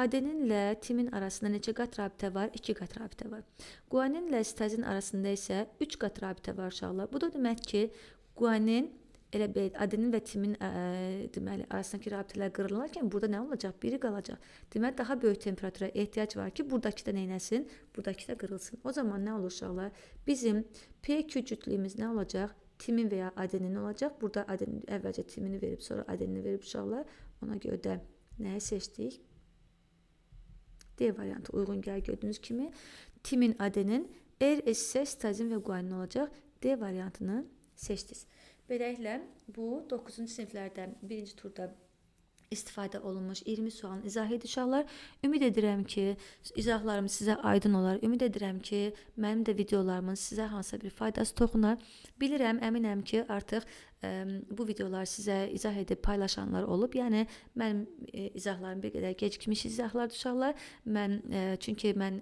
adeninlə timin arasında neçə qat rabitə var? 2 qat rabitə var. Guaninlə sitazin arasında isə 3 qat rabitə var uşaqlar. Bu da demək ki, guanin elə adenin və timin deməli arasındakı rabitələr qırılırkən burada nə olacaq? Biri qalacaq. Deməli daha böyük temperatura ehtiyac var ki, buradakı da nə etsin? Buradakı da qırılsın. O zaman nə olur uşaqlar? Bizim PQ cütlüyümüz nə olacaq? Timin və ya adenin olacaq. Burada adenin əvvəlcə timini verib, sonra adenini verib uşaqlar. Ona görə də nəyi seçdik? D variantı uyğun gəlir gördüyünüz kimi. Timin, adenin, RS isə sitazin və guanin olacaq. D variantını seçdiniz. Beləliklə, bu 9-cu siniflərdə birinci turda istifadə olunmuş 20 sualın izahı idi uşaqlar. Ümid edirəm ki, izahlarım sizə aydın olar. Ümid edirəm ki, mənim də videolarımın sizə hansısa bir faydası toxunar. Bilirəm, əminəm ki, artıq bu videolar sizə izah edib paylaşanlar olub. Yəni mənim izahlarım bir qədər gecikmiş izahlardır uşaqlar. Çünki mən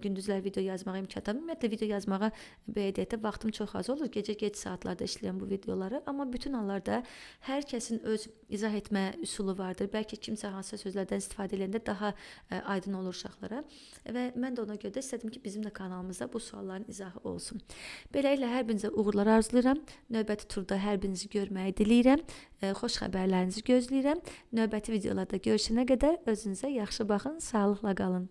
gündüzlər video yazmağa imkan tapmıram. Ümumiyyətlə video yazmağa belə deyək də vaxtım çox az olur. Gecə saatlarda işləyirəm bu videoları. Amma bütün hallarda hər kəsin öz izah etmə üsulu vardır. Bəlkə kimsə hansısa sözlərdən istifadə edəndə daha aydın olur uşaqlara. Və mən də ona görə də istədim ki, bizim də kanalımızda bu sualların izahı olsun. Beləliklə hər birinizə uğurlar arzulayıram. Növbəti turda hər birinizi görməyi diləyirəm. Xoş xəbərlərinizi gözləyirəm. Növbəti videolarda görüşənə qədər özünüzə yaxşı baxın, sağlıqla qalın.